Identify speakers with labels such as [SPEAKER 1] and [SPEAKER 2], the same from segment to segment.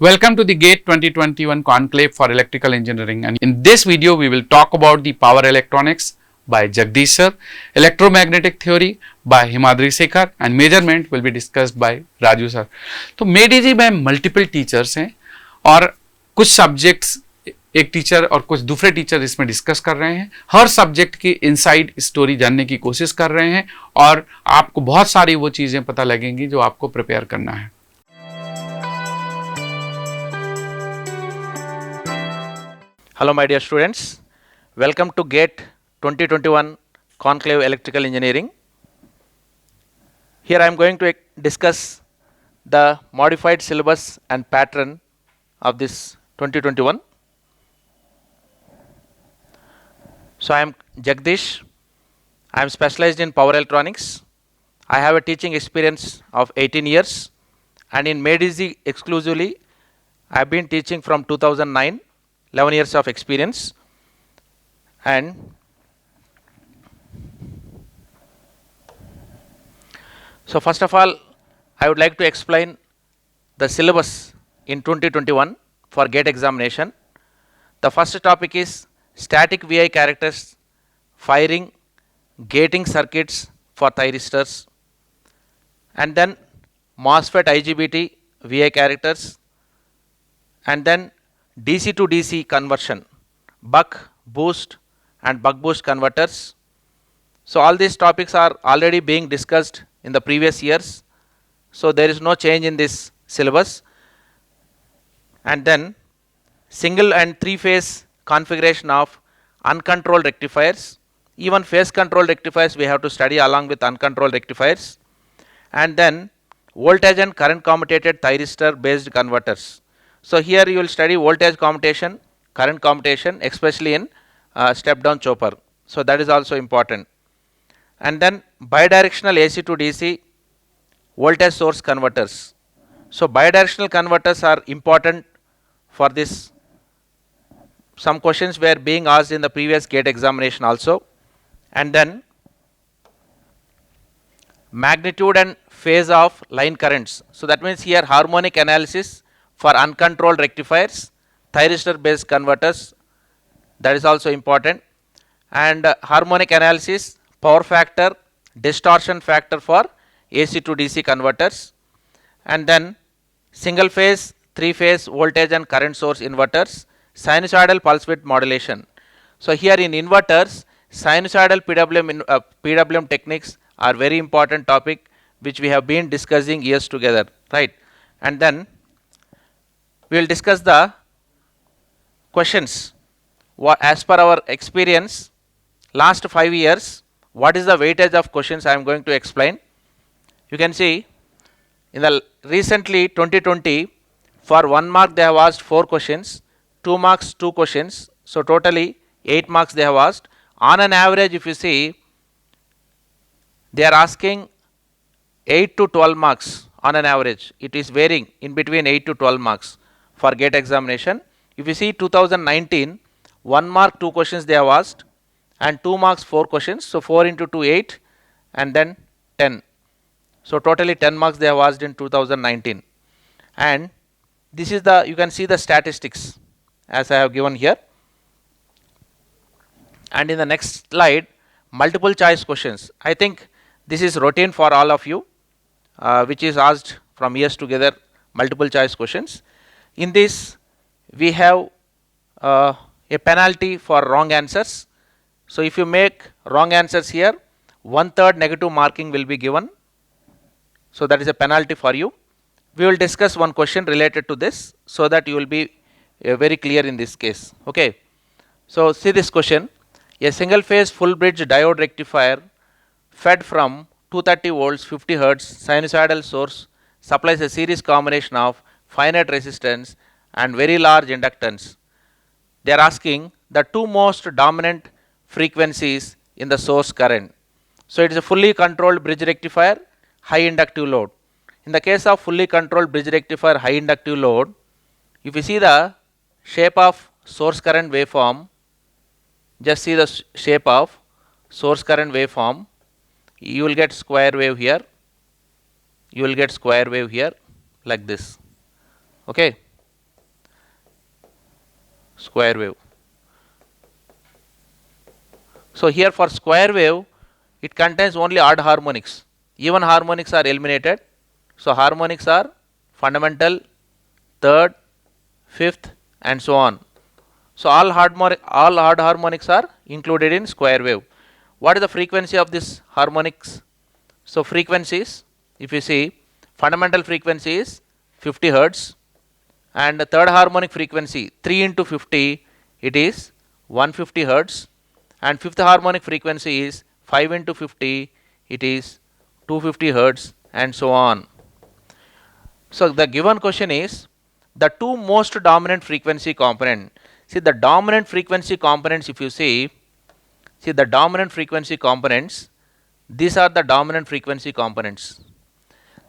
[SPEAKER 1] Welcome to the GATE 2021 Conclave for Electrical Engineering, and in this video we will talk about the power electronics by Jagdish sir, electromagnetic theory by Himadri Sekhar and measurement will be discussed by Raju sir. तो मेडीजी में multiple teachers हैं और कुछ subjects एक teacher और कुछ दूसरे teacher इसमें डिस्कस कर रहे हैं, हर सब्जेक्ट की इनसाइड स्टोरी जानने की कोशिश कर रहे हैं और आपको बहुत सारी वो चीज़ें पता लगेंगी जो आपको प्रिपेयर करना है.
[SPEAKER 2] Hello my dear students, welcome to GATE 2021 Conclave Electrical Engineering. Here I am going to discuss the modified syllabus and pattern of this 2021. So I am Jagdish, I am specialized in power electronics. I have a teaching experience of 18 years and in MedEasy exclusively I have been teaching from 2009. 11 years of experience. And so first of all I would like to explain the syllabus in 2021 for GATE examination. The first topic is static VI characters, firing, gating circuits for thyristors, and then MOSFET IGBT VI characters, and then DC to DC conversion, buck, boost and buck boost converters. So all these topics are already being discussed in the previous years. So there is no change in this syllabus. And then single and three phase configuration of uncontrolled rectifiers. Even phase controlled rectifiers we have to study along with uncontrolled rectifiers. And then voltage and current commutated thyristor based converters. So here you will study voltage commutation, current commutation, especially in step down chopper. So that is also important. And then bidirectional AC to DC voltage source converters. So bidirectional converters are important for this. Some questions were being asked in the previous GATE examination also. And then magnitude and phase of line currents. So that means here harmonic analysis for uncontrolled rectifiers, thyristor based converters, that is also important, and harmonic analysis, power factor, distortion factor for AC to DC converters, and then single phase, three phase voltage and current source inverters, sinusoidal pulse width modulation. So here in inverters, sinusoidal PWM techniques are very important topic which we have been discussing years together, right? And then we will discuss the questions. As per our experience, last 5 years, what is the weightage of questions I am going to explain. You can see in the recently 2020, for 1 mark they have asked 4 questions, 2 marks 2 questions, so totally 8 marks they have asked. On an average, if you see, they are asking 8 to 12 marks on an average. It is varying in between 8 to 12 marks for GATE examination. If you see 2019, 1 mark 2 questions they have asked and 2 marks 4 questions. So 4 into 2 8 and then 10. So totally 10 marks they have asked in 2019. And this is the, you can see the statistics as I have given here. And in the next slide, multiple choice questions. I think this is routine for all of you, which is asked from years together, multiple choice questions. In this, we have a penalty for wrong answers. So if you make wrong answers here, 1/3 negative marking will be given. So that is a penalty for you. We will discuss one question related to this so that you will be very clear in this case. Okay. So see this question. A single phase full bridge diode rectifier fed from 230 volts 50 hertz sinusoidal source supplies a series combination of finite resistance and very large inductance. They are asking the two most dominant frequencies in the source current. So it is a fully controlled bridge rectifier, high inductive load. In the case of fully controlled bridge rectifier, high inductive load, if you see the shape of source current waveform, just see the shape of source current waveform, you will get square wave here, you will get square wave here like this. Okay. square wave. So here for square wave, it contains only odd harmonics. Even harmonics are eliminated. So harmonics are fundamental, third, fifth, and so on. So all odd harmonics are included in square wave. What is the frequency of this harmonics? So frequencies, if you see, fundamental frequency is 50 hertz, and the third harmonic frequency 3 into 50, it is 150 hertz, and fifth harmonic frequency is 5 into 50, it is 250 hertz, and so on. So the given question is the two most dominant frequency component. See the dominant frequency components, if you see the dominant frequency components, these are the dominant frequency components.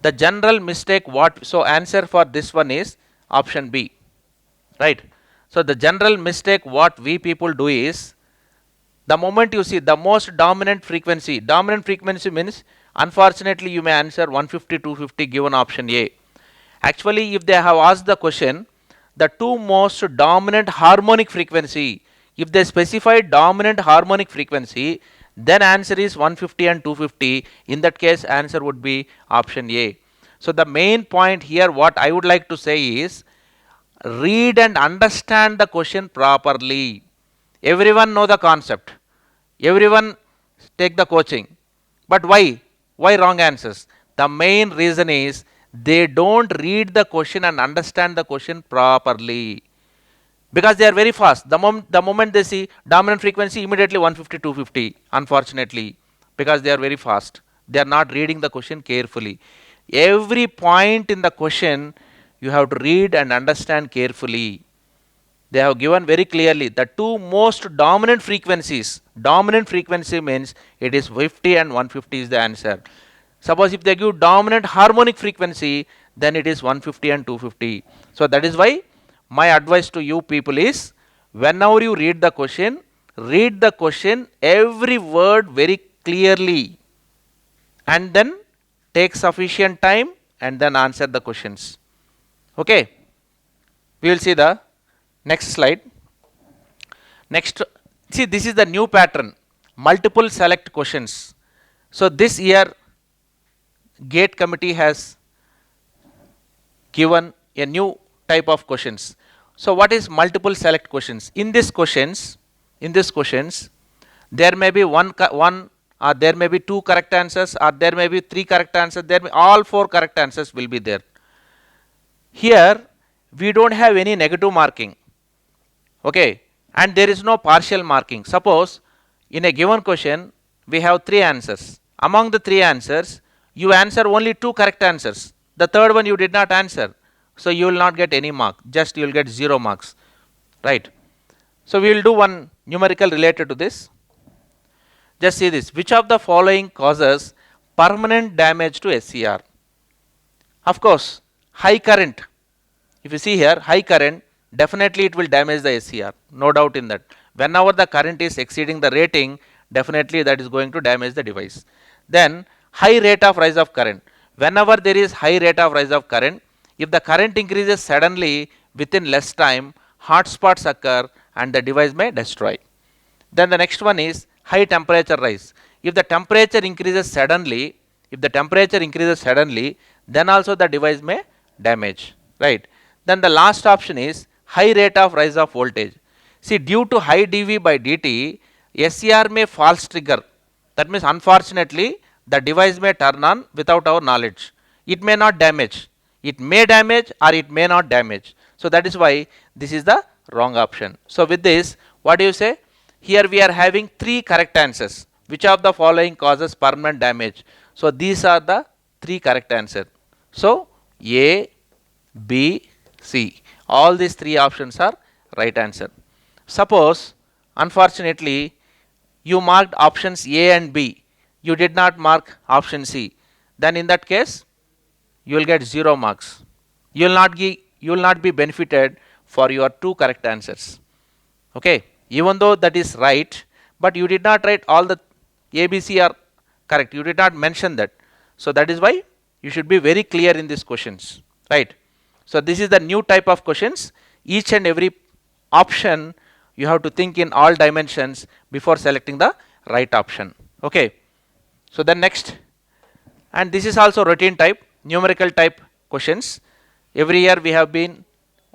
[SPEAKER 2] The general mistake so answer for this one is option B, right? So the general mistake what we people do is, the moment you see the most dominant frequency means unfortunately you may answer 150, 250 given option A. Actually, if they have asked the question, the two most dominant harmonic frequency, if they specify dominant harmonic frequency, then answer is 150 and 250. In that case, answer would be option A. So the main point here, what I would like to say is, read and understand the question properly. Everyone know the concept. Everyone take the coaching. But why? Why wrong answers? The main reason is they don't read the question and understand the question properly. Because they are very fast. The moment they see dominant frequency, immediately 150, 250, unfortunately, because they are very fast. They are not reading the question carefully. Every point in the question you have to read and understand carefully. They have given very clearly the two most dominant frequencies. Dominant frequency means it is 50 and 150 is the answer. Suppose if they give dominant harmonic frequency, then it is 150 and 250. So that is why my advice to you people is, whenever you read the question every word very clearly, and then take sufficient time and then answer the questions. Okay, we will see the next slide. Next, see, this is the new pattern, multiple select questions. So this year GATE committee has given a new type of questions. So what is multiple select questions? In these questions, there may be one or there may be two correct answers, or there may be three correct answers. All four correct answers will be there. Here we don't have any negative marking, okay, and there is no partial marking. Suppose in a given question we have three answers. Among the three answers, you answer only two correct answers. The third one you did not answer. So you will not get any mark, just you will get 0 marks, right? So we will do one numerical related to this. Just see this. Which of the following causes permanent damage to SCR? Of course, high current. If you see here, high current, definitely it will damage the SCR. No doubt in that. Whenever the current is exceeding the rating, definitely that is going to damage the device. Then high rate of rise of current. Whenever there is high rate of rise of current, if the current increases suddenly within less time, hot spots occur and the device may destroy. Then the next one is high temperature rise. If the temperature increases suddenly, then also the device may damage, right? Then the last option is high rate of rise of voltage. See, due to high dV by dt, SCR may false trigger. That means unfortunately the device may turn on without our knowledge. It may not damage. It may damage or it may not damage. So that is why this is the wrong option. So with this, what do you say? Here we are having three correct answers. Which of the following causes permanent damage? So these are the three correct answers. So A, B, C. All these three options are right answer. Suppose unfortunately you marked options A and B. You did not mark option C. Then in that case, you will get 0 marks. You will not be benefited for your two correct answers. Okay, even though that is right, but you did not write all the A, B, C are correct. You did not mention that. So that is why you should be very clear in these questions, right? So this is the new type of questions. Each and every option, you have to think in all dimensions before selecting the right option. Okay. So then next, and this is also routine type, numerical type questions. Every year we have been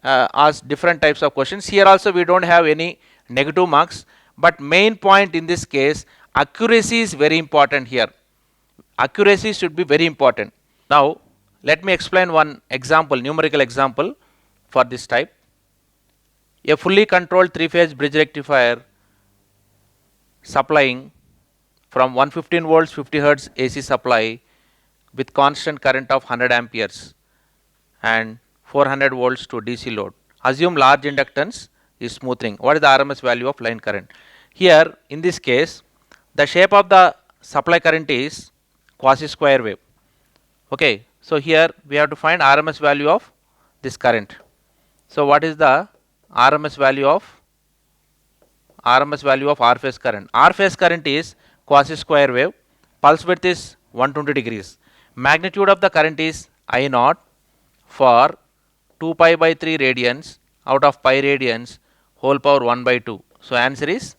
[SPEAKER 2] asked different types of questions. Here also we don't have any negative marks, but main point in this case, accuracy is very important here. Accuracy should be very important. Now let me explain one example, numerical example for this type. A fully controlled three-phase bridge rectifier supplying from 115 volts 50 hertz AC supply with constant current of 100 amperes and 400 volts to DC load. Assume large inductance is smoothing. What is the RMS value of line current? Here in this case, the shape of the supply current is quasi square wave. Okay, so here we have to find RMS value of this current. So what is the RMS value of R phase current? R phase current is quasi square wave, pulse width is 120 degrees. Magnitude of the current is I naught for 2 pi by 3 radians out of pi radians whole power 1 by 2. So answer is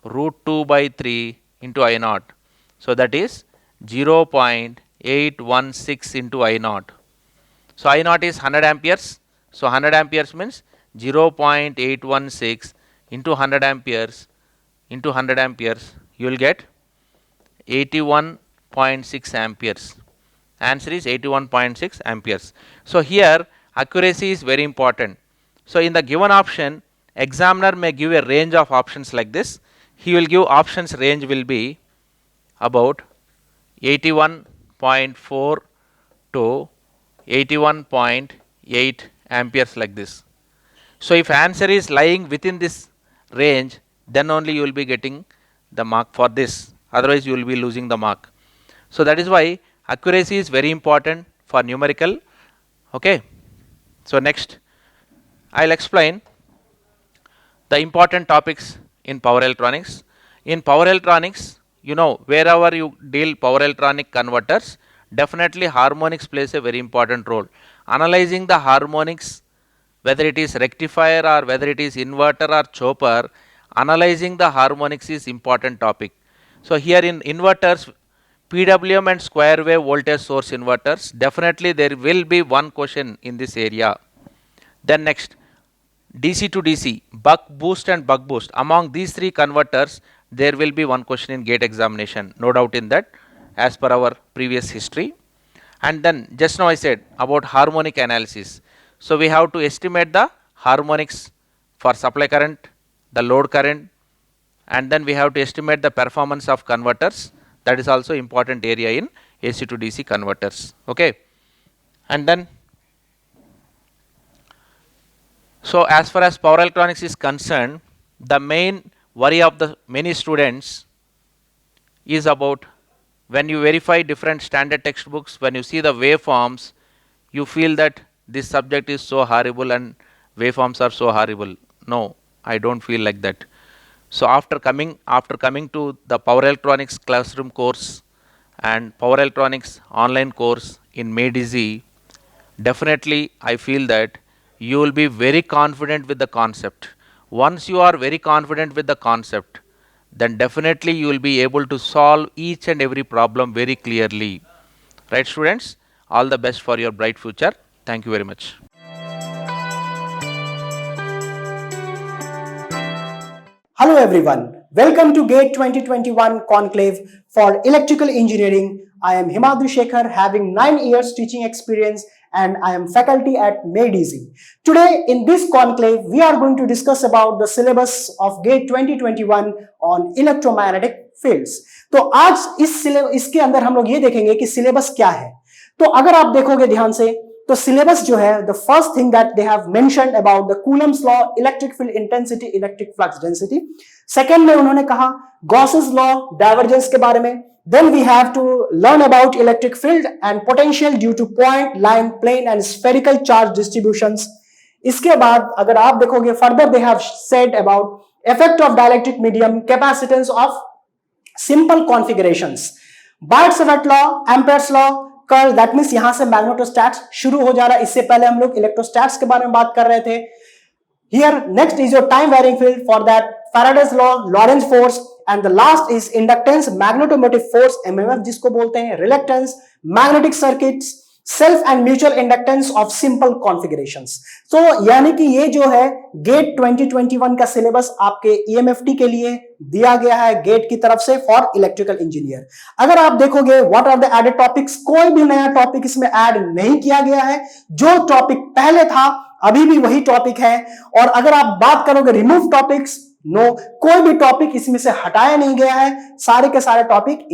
[SPEAKER 2] root 2 by 3 into I naught. So that is 0.816 into I naught. So I naught is 100 amperes. So 100 amperes means 0.816 into 100 amperes into 100 amperes, you will get 81.6 amperes. Answer is 81.6 amperes. So here accuracy is very important. So in the given option, examiner may give a range of options like this. He will give options range will be about 81.4 to 81.8 amperes like this. So if answer is lying within this range, then only you will be getting the mark for this, otherwise you will be losing the mark. So that is why accuracy is very important for numerical. Okay. So next I will explain the important topics in power electronics. In power electronics, you know, wherever you deal power electronic converters, definitely harmonics plays a very important role. Analyzing the harmonics, whether it is rectifier or whether it is inverter or chopper, analyzing the harmonics is important topic. So here in inverters, PWM and square wave voltage source inverters, definitely there will be one question in this area. Then next, DC to DC, buck boost and buck boost. Among these three converters, there will be one question in gate examination, no doubt in that, as per our previous history. And then just now I said about harmonic analysis. So we have to estimate the harmonics for supply current, the load current, and then we have to estimate the performance of converters. That is also important area in AC to DC converters. Okay. And then, so as far as power electronics is concerned, the main worry of the many students is about when you verify different standard textbooks, when you see the waveforms, you feel that this subject is so horrible and waveforms are so horrible. No, I don't feel like that. So after coming to the power electronics classroom course and power electronics online course in MADEZ, definitely I feel that you will be very confident with the concept. Once you are very confident with the concept, then definitely you will be able to solve each and every problem very clearly. Right, students? All the best for your bright future. Thank you very much.
[SPEAKER 3] Hello everyone, welcome to GATE 2021 Conclave for Electrical Engineering. I am Himadri Shekhar, having 9 years teaching experience, and I am faculty at MADEZ. Today in this conclave, we are going to discuss about the syllabus of GATE 2021 on electromagnetic fields. तो आज इसके अंदर हम लोग ये देखेंगे कि syllabus क्या है. तो अगर आप देखोगे ध्यान से, तो सिलेबस जो है, the first thing that they have mentioned about the Coulomb's law, electric field intensity, electric flux density. Second में उन्होंने कहा गॉसेस लॉ, डाइवर्जेंस के बारे में. Then we have to learn about electric field and potential due to point, line, plane and spherical charge distributions. इसके बाद अगर आप देखोगे further, they have said about effect of dielectric medium, capacitance of simple configurations, Biot Savart law, Ampere's law, curl. That means यहां से मैग्नेटोस्टैट्स शुरू हो जा रहा है. इससे पहले हम लोग इलेक्ट्रोस्टैट्स के बारे में बात कर रहे थे. Here next is your time varying field, for that Faraday's law, Lorentz force, and the last is inductance, magnetomotive force, MMF जिसको बोलते हैं, reluctance, magnetic circuits, self and mutual inductance of simple configurations. तो यानी कि ये जो है gate 2021 का सिलेबस आपके ईएमएफटी के लिए दिया गया है गेट की तरफ से फॉर इलेक्ट्रिकल इंजीनियर। अगर आप देखोगे what are the added topics, कोई भी नया टॉपिक इसमें ऐड नहीं किया गया है, जो टॉपिक पहले था अभी भी वही टॉपिक है। और अगर आप बात करोगे रिमूव टॉपिक्स, नो, कोई भी टॉपिक इसमें से हटाया नहीं गया है, सारे के सारे टॉपिक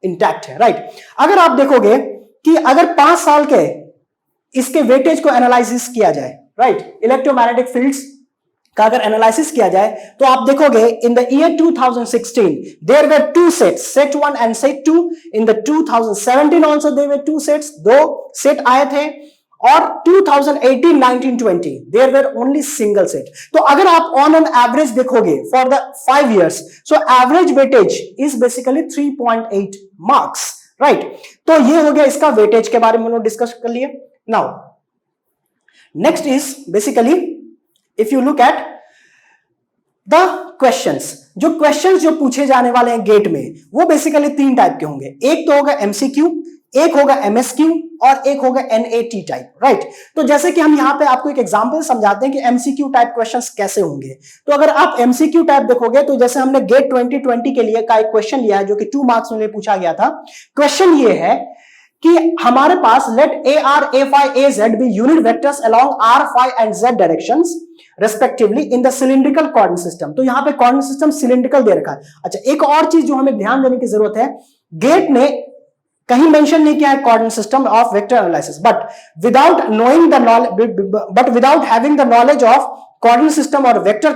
[SPEAKER 3] इंटैक्ट है, राइट। अगर आप देखोगे कि अगर 5 साल के इसके वेटेज को एनालिसिस किया जाए, राइट, इलेक्ट्रोमैग्नेटिक फील्ड्स का अगर एनालिसिस किया जाए तो आप देखोगे in the year 2016 there were 2 sets, set 1 and set 2। In the 2017 also there were 2 sets, 2 set आए थे। और 2018, 19, 20 there were only single set. तो अगर आप ऑन एन एवरेज देखोगे for the 5 years, so average weightage is basically 3.8 marks, right. तो ये हो गया इसका वेटेज के बारे में हम लोग डिस्कस कर लिए। Now next is basically if you look at the questions, जो क्वेश्चंस जो पूछे जाने वाले हैं गेट में वो बेसिकली 3 टाइप के होंगे। एक तो होगा एमसीक्यू, एक होगा एमएसक्यू और एक होगा एनएटी टाइप, राइट। तो जैसे कि हम यहां पे आपको एक एग्जांपल समझाते हैं कि एमसीक्यू टाइप क्वेश्चंस कैसे होंगे। तो अगर आप एमसीक्यू टाइप देखोगे तो जैसे हमने गेट 2020 के लिए का एक क्वेश्चन लिया है जो कि 2 मार्क्स में पूछा गया था। क्वेश्चन ये है कि हमारे पास let a r a phi a z be unit vectors along r phi and z directions respectively in the cylindrical coordinate system. तो यहां पे कोऑर्डिनेट सिस्टम सिलिंड्रिकल दे रखा है। अच्छा, एक और चीज जो हमें ध्यान देने की जरूरत है, गेट ने कहीं मेंशन नहीं किया है coordinate system of vector analysis, but without knowing the knowledge, but without having the knowledge of coordinate system और vector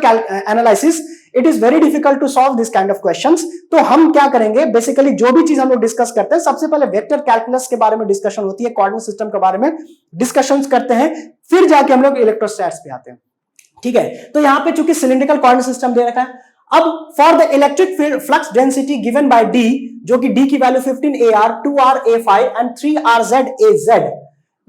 [SPEAKER 3] analysis it is very difficult to solve this kind of questions. तो हम क्या करेंगे, basically जो भी चीज हम लोग डिस्कस करते हैं सबसे पहले वेक्टर कैलकुलस के बारे में डिस्कशन होती है, कोऑर्डिनेट सिस्टम के बारे में डिस्कशंस करते हैं, फिर जाके हम लोग इलेक्ट्रोस्टैट्स पे आते हैं, ठीक है। तो यहां पे चूंकि सिलिंड्रिकल कोऑर्डिनेट सिस्टम दे रखा है, अब for the electric field flux density given by D, जो कि डी की value 15 AR, 2R A5 and 3RZ AZ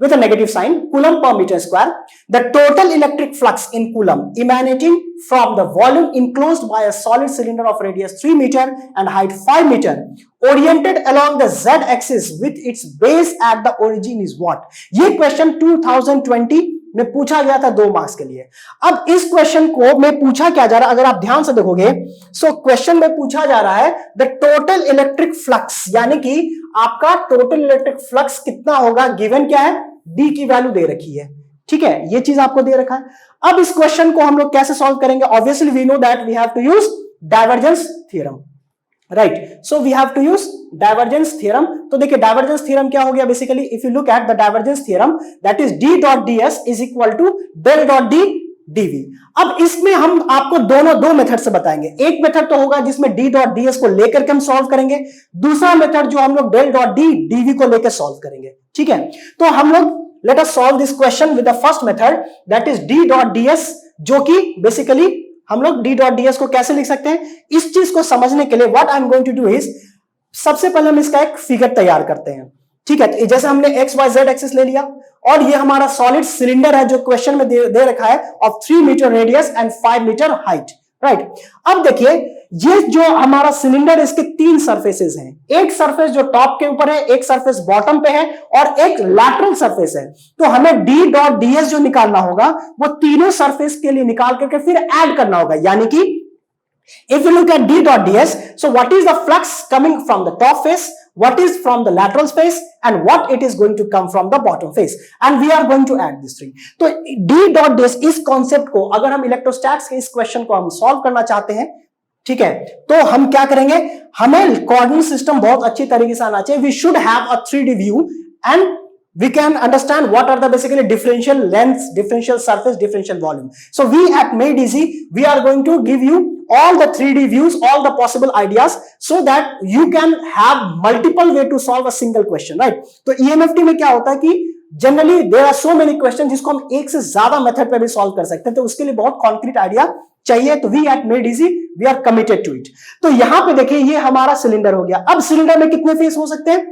[SPEAKER 3] with a negative sign, coulomb per meter square, the total electric flux in coulomb emanating from the volume enclosed by a solid cylinder of radius 3 meter and height 5 meter oriented along the z axis with its base at the origin is what? ये question 2020 में पूछा गया था 2 marks के लिए। अब इस question को में पूछा क्या जा रहा है, अगर आप ध्यान से देखोगे, सो क्वेश्चन में पूछा जा रहा है द टोटल इलेक्ट्रिक फ्लक्स, यानी कि आपका टोटल इलेक्ट्रिक फ्लक्स कितना होगा, गिवन क्या है, डी की वैल्यू दे रखी है, ठीक है, ये चीज आपको दे रखा है। अब इस क्वेश्चन को हम लोग कैसे सॉल्व करेंगे, obviously we know that we have to use divergence theorem, right. So we have to use divergence theorem. तो देखिए डाइवर्जेंस थ्योरम क्या हो गया, basically if you look at the divergence theorem that is D dot D S is equal to del dot D DV. अब इसमें हम आपको दो मेथड से बताएंगे। एक मेथड तो होगा जिसमें डी डॉट डी एस को लेकर के हम सॉल्व करेंगे, दूसरा मेथड जो हम लोग डेल डॉट डी डीवी को लेकर सॉल्व करेंगे, ठीक है। तो हम लोग let us solve this question with the first method that is D dot D S, जो कि बेसिकली हम लोग डी डॉट डी एस को कैसे लिख सकते हैं, इस चीज को समझने के लिए what I am going to do is, सबसे पहले हम इसका एक फिगर तैयार करते हैं, ठीक है। जैसे हमने एक्स वाई जेड एक्सिस ले लिया और ये हमारा सॉलिड सिलेंडर है जो क्वेश्चन में दे रखा है of 3 metre radius and 5 metre height, right. अब देखिए ये जो हमारा सिलेंडर, इसके 3 सरफेसेस हैं, एक सरफेस जो टॉप के ऊपर है, एक सरफेस बॉटम पे है और एक लैटरल सरफेस है। तो हमें डी डॉट डी एस जो निकालना होगा वो तीनों सरफेस के लिए निकाल करके फिर ऐड करना होगा, यानी कि if you look at d dot ds, so what is the flux coming from the top face, what is from the lateral face and what it is going to come from the bottom face, and we are going to add these three. तो d dot ds इस concept को अगर हम इलेक्ट्रोस्टैट्स के इस question को हम solve करना चाहते हैं, ठीक है, तो हम क्या करेंगे, हमें कोऑर्डिनेट सिस्टम बहुत अच्छी तरीके से आना चाहिए। We should have a 3D view and we can understand what are the basically differential lengths, differential surface, differential volume. So we at Made Easy, we are going to give you all the 3D views, all the possible ideas so that you can have multiple way to solve a single question, right? तो EMFT में क्या होता है कि generally there are so many questions जिसको हम एक से ज्यादा मेथड पे भी सॉल्व कर सकते हैं, तो उसके लिए बहुत कॉन्क्रीट आइडिया चाहिए। तो we at Made Easy we are committed to it. तो यहां पे देखिए ये हमारा सिलेंडर हो गया। अब सिलेंडर में कितने फेस हो सकते हैं,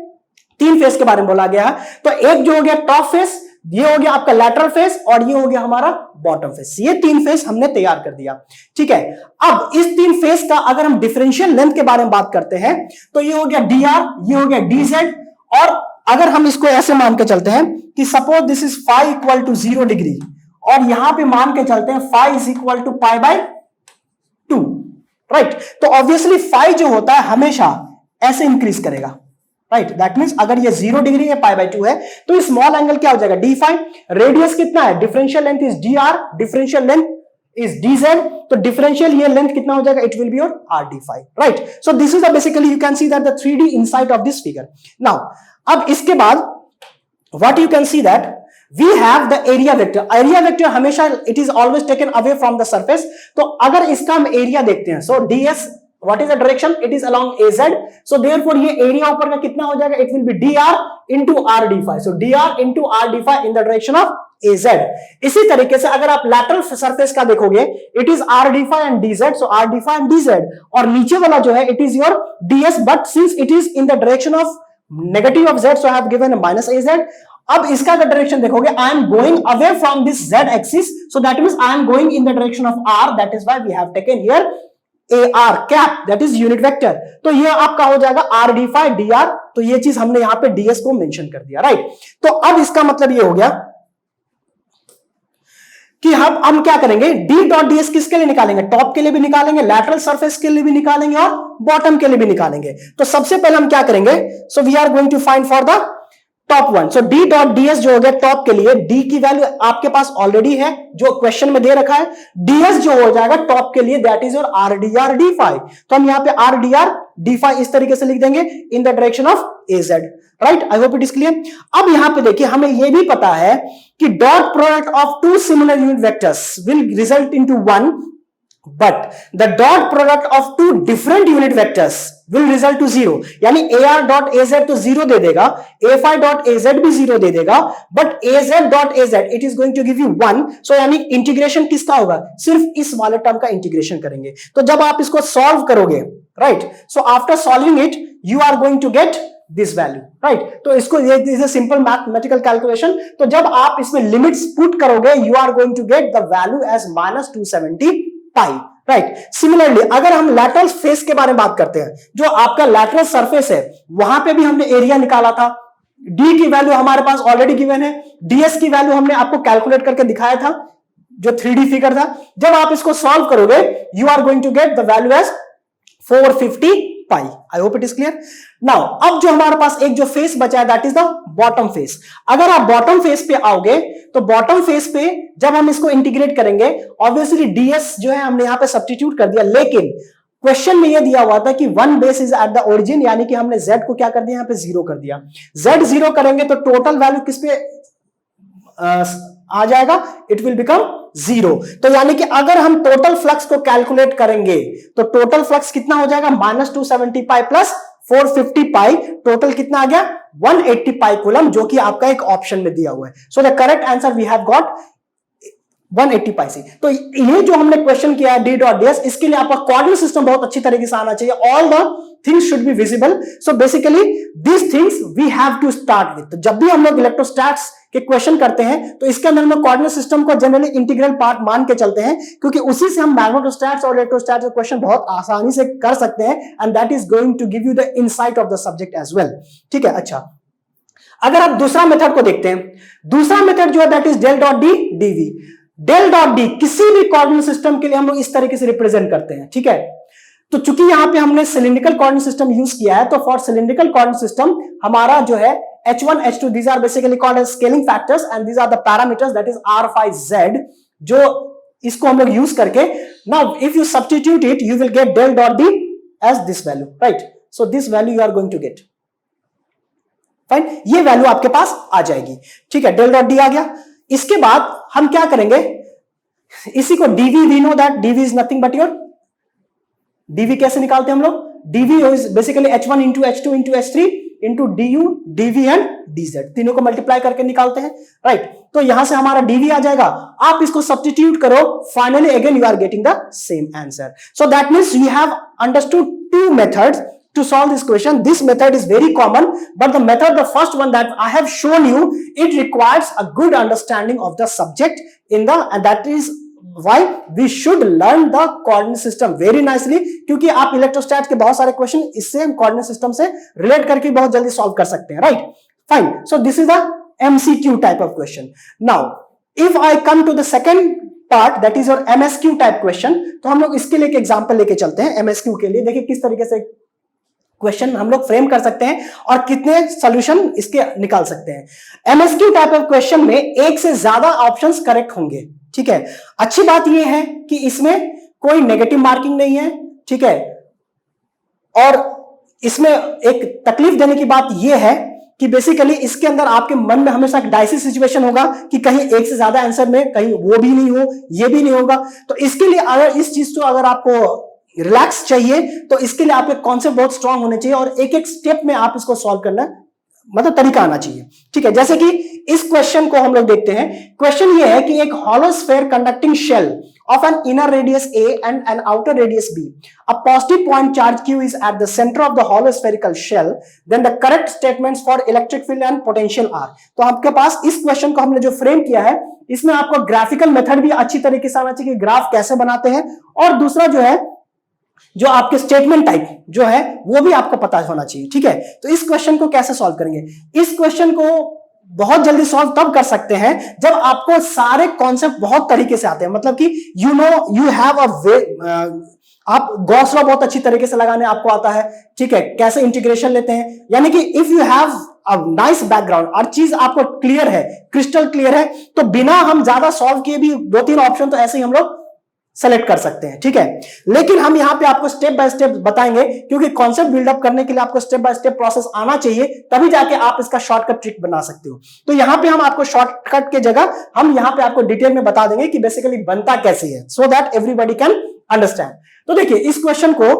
[SPEAKER 3] 3 फेस के बारे में बोला गया है। तो एक जो हो गया टॉप फेस, ये हो गया आपका लैटरल फेस और ये हो गया हमारा बॉटम फेस। ये 3 फेस हमने तैयार कर दिया, ठीक है। अब इस 3 फेस का अगर हम डिफरेंशियल लेंथ के बारे में बात करते हैं तो ये हो गया dr, ये हो गया dz, और अगर हम इसको ऐसे मान के चलते हैं कि suppose this is phi equal to 0 degree, और यहां पे मान के चलते हैं phi is equal to pi by 2, right. तो ऑब्वियसली फाई जो होता है हमेशा ऐसे इंक्रीज करेगा, राइट। दैट मींस अगर ये 0 डिग्री है, पाई बाय 2 है, तो स्मॉल एंगल क्या हो जाएगा, डी फाई। रेडियस कितना है, differential length is dr, differential length is dz, तो डिफरेंशियल ये लेंथ कितना हो जाएगा, it will be your r d phi, right. So this is basically you can see that the 3D inside of this figure. Now अब इसके बाद what you can see that we have the area vector. area vector हमेशा it is always taken away from the surface. तो अगर इसका हम area देखते हैं, so ds what is the direction, it is along az, so therefore ये area ऊपर का कितना हो जाएगा, it will be dr into r d phi, so dr into r d phi in the direction of az. इसी तरीके से अगर आप lateral surface का देखोगे, it is r d phi and dz, so r d phi and dz, और नीचे वाला जो है it is your ds, but since it is in the direction of negative of z, so I have given a minus az. अब इसका direction देखोगे, I am going away from this z axis, so that means I am going in the direction of r, that is why we have taken here ar cap, that is unit vector. तो ये आपका हो जाएगा r d phi dr, तो ये चीज हमने यहां पे ds को मेंशन कर दिया, राइट। तो अब इसका मतलब ये हो गया कि हम क्या करेंगे, d डॉट ds किसके लिए निकालेंगे, टॉप के लिए भी निकालेंगे, लैटरल सरफेस के लिए भी निकालेंगे और बॉटम के लिए भी निकालेंगे। तो सबसे पहले हम क्या करेंगे, so we are going to find for the top one. सो d डॉट ds जो हो गया टॉप के लिए, d की वैल्यू आपके पास ऑलरेडी है जो क्वेश्चन में दे रखा है, ds जो हो जाएगा टॉप के लिए that is your r dr d phi, तो हम यहां पे r dr d phi इस तरीके से लिख देंगे in the direction of az, right. I hope it is clear. अब यहां पे देखिए हमें यह भी पता है कि dot product of 2 similar unit vectors will result into 1, but the dot product of 2 different unit vectors will result to 0, यानी ar dot az तो 0 दे देगा, a phi dot az भी 0 दे देगा, but az dot az it is going to give you 1, so यानी integration किसका होगा, सिर्फ इस वाले टर्म का इंटीग्रेशन करेंगे। तो जब आप इसको सॉल्व करोगे, right, so after solving it you are going to get this value, right. तो इसको ये is a simple mathematical calculation. तो जब आप इसमें लिमिट्स पुट करोगे you are going to get the value as -270 pi, right. Similarly अगर हम लैटरल फेस के बारे में बात करते हैं, जो आपका लैटरल सरफेस है वहां पे भी हमने एरिया निकाला था, d की वैल्यू हमारे पास ऑलरेडी गिवन है, ds की वैल्यू हमने आपको कैलकुलेट करके दिखाया था जो 3D फिगर था। जब आप इसको सॉल्व करोगे you are going to get the value as 450 pi. I hope it is clear. Now अब जो हमारे पास एक जो फेस बचा है that is the bottom face. अगर आप बॉटम फेस पे आओगे तो बॉटम फेस पे जब हम इसको इंटीग्रेट करेंगे, ऑब्वियसली ds जो है हमने यहां पे सब्स्टिट्यूट कर दिया, लेकिन क्वेश्चन में यह दिया हुआ था कि 1 base is at the origin, यानी कि हमने z को क्या कर दिया, यहां पे 0 कर दिया। z 0 करेंगे तो टोटल वैल्यू किस पे आ जाएगा, इट विल बिकम 0। तो यानी कि अगर हम टोटल फ्लक्स को कैलकुलेट करेंगे तो टोटल फ्लक्स कितना हो जाएगा, -270 पाई प्लस 450 पाई, टोटल कितना आ गया 180 पाई कूलम, जो कि आपका एक ऑप्शन में दिया हुआ है। So the correct answer we have got 180 pi से। तो ये जो हमने क्वेश्चन किया है d डॉट ds, इसके लिए आपका कोऑर्डिनेट सिस्टम बहुत अच्छी तरीके से आना चाहिए। All the things should be visible. So basically this things we have to start with. तो जब भी हम लोग इलेक्ट्रोस्टैट्स के क्वेश्चन करते हैं तो इसके अंदर हम कोऑर्डिनेट सिस्टम को जनरली इंटीग्रल पार्ट मान के चलते हैं, क्योंकि उसी से हम मैग्नेटोस्टैट्स और इलेक्ट्रोस्टैट्स के क्वेश्चन बहुत आसानी से कर सकते हैं, and that is going to give you the insight of the subject as well. ठीक है, अच्छा अगर आप दूसरा मेथड को देखते हैं, दूसरा मेथड जो है that is del dot D DV. Del dot D किसी भी कोऑर्डिनेट सिस्टम के लिए हम लोग इस तरीके से रिप्रेजेंट करते हैं। ठीक है, तो चूंकि यहां पे हमने सिलिंड्रिकल कोऑर्डिनेट सिस्टम यूज किया है, तो फॉर सिलिंड्रिकल कोऑर्डिनेट सिस्टम हमारा जो है h1 h2 these are basically called as scaling factors and these are the parameters that is r phi z, जो इसको हम लोग यूज करके now if you substitute it you will get del dot d as this value, right? So this value you are going to get fine, ये value आपके पास आ जाएगी। ठीक है, del dot d आ गया। इसके बाद हम क्या करेंगे, इसी को dv we know that dv is nothing but your dv कैसे निकालते हैं हम लोग, dv is basically h1 into h2 into h3 into du dv and dz, तीनों को मल्टीप्लाई करके निकालते हैं, राइट। तो यहां से हमारा dv आ जाएगा, आप इसको सब्स्टिट्यूट करो, finally again you are getting the same answer. So that means you have understood two methods to solve this question. This method is very common, but the first one that I have shown you, it requires a good understanding of the subject and that is why we should learn the coordinate system very nicely, क्योंकि आप इलेक्ट्रोस्टैट के बहुत सारे question इससे coordinate system से relate करके बहुत जल्दी सॉल्व कर सकते हैं, right? Fine, so this is the MCQ type of question. Now if I come to the second part, that is your MSQ type question, तो हम लोग इसके लिए एक एग्जांपल लेके चलते हैं. MSQ के लिए देखिए किस तरीके से क्वेश्चन हम लोग फ्रेम कर सकते हैं और कितने सॉल्यूशन इसके निकाल सकते हैं. MSQ टाइप ऑफ क्वेश्चन में एक से ज्यादा ऑप्शंस करेक्ट होंगे, ठीक है. अच्छी बात यह है कि इसमें कोई नेगेटिव मार्किंग नहीं है, ठीक है. और इसमें एक तकलीफ देने की बात यह है कि बेसिकली इसके अंदर आपके मन में हमेशा एक डाइसी सिचुएशन होगा कि कहीं एक से ज्यादा आंसर में कहीं वो भी नहीं हो, ये भी नहीं होगा. तो इसके लिए अगर इस चीज को अगर आपको रिलैक्स चाहिए तो इसके लिए आपके कॉन्सेप्ट बहुत स्ट्रांग होने चाहिए और एक एक स्टेप में आप इसको सॉल्व करना मतलब तरीका आना चाहिए, ठीक है. जैसे कि इस क्वेश्चन को हम लोग देखते हैं. क्वेश्चन ये है कि एक hollow sphere conducting shell of an inner radius A and an outer radius B. A positive point charge Q is at the center of the hollow spherical shell. Then the correct statements for electric field and potential are. तो आपके पास इस question को हमने जो frame किया है, इसमें आपको ग्राफिकल मेथड भी अच्छी तरीके से आना चाहिए कि ग्राफ कैसे बनाते हैं, और दूसरा जो है जो आपके स्टेटमेंट टाइप जो है वो भी आपको पता होना चाहिए, ठीक है. तो इस क्वेश्चन को कैसे सॉल्व करेंगे? इस क्वेश्चन को बहुत जल्दी सॉल्व तब कर सकते हैं जब आपको सारे कॉन्सेप्ट बहुत तरीके से आते हैं, मतलब कि यू हैव अ वे, आप गॉस लॉ बहुत अच्छी तरीके से लगाने आपको आता है, ठीक है. कैसे इंटीग्रेशन लेते हैं, यानी कि if you have a nice background और चीज आपको क्लियर है, क्रिस्टल क्लियर है, तो बिना हम ज्यादा सॉल्व किए भी 2-3 ऑप्शन तो ऐसे ही हम लोग सेलेक्ट कर सकते हैं, ठीक है. लेकिन हम यहां पे आपको स्टेप बाय स्टेप बताएंगे, क्योंकि कॉन्सेप्ट बिल्डअप करने के लिए आपको स्टेप बाय स्टेप प्रोसेस आना चाहिए, तभी जाके आप इसका शॉर्टकट ट्रिक बना सकते हो. तो यहां पे हम आपको शॉर्टकट के जगह हम यहां पे आपको डिटेल में बता देंगे कि बेसिकली बनता कैसे है, so that everybody can understand. तो देखिए इस क्वेश्चन को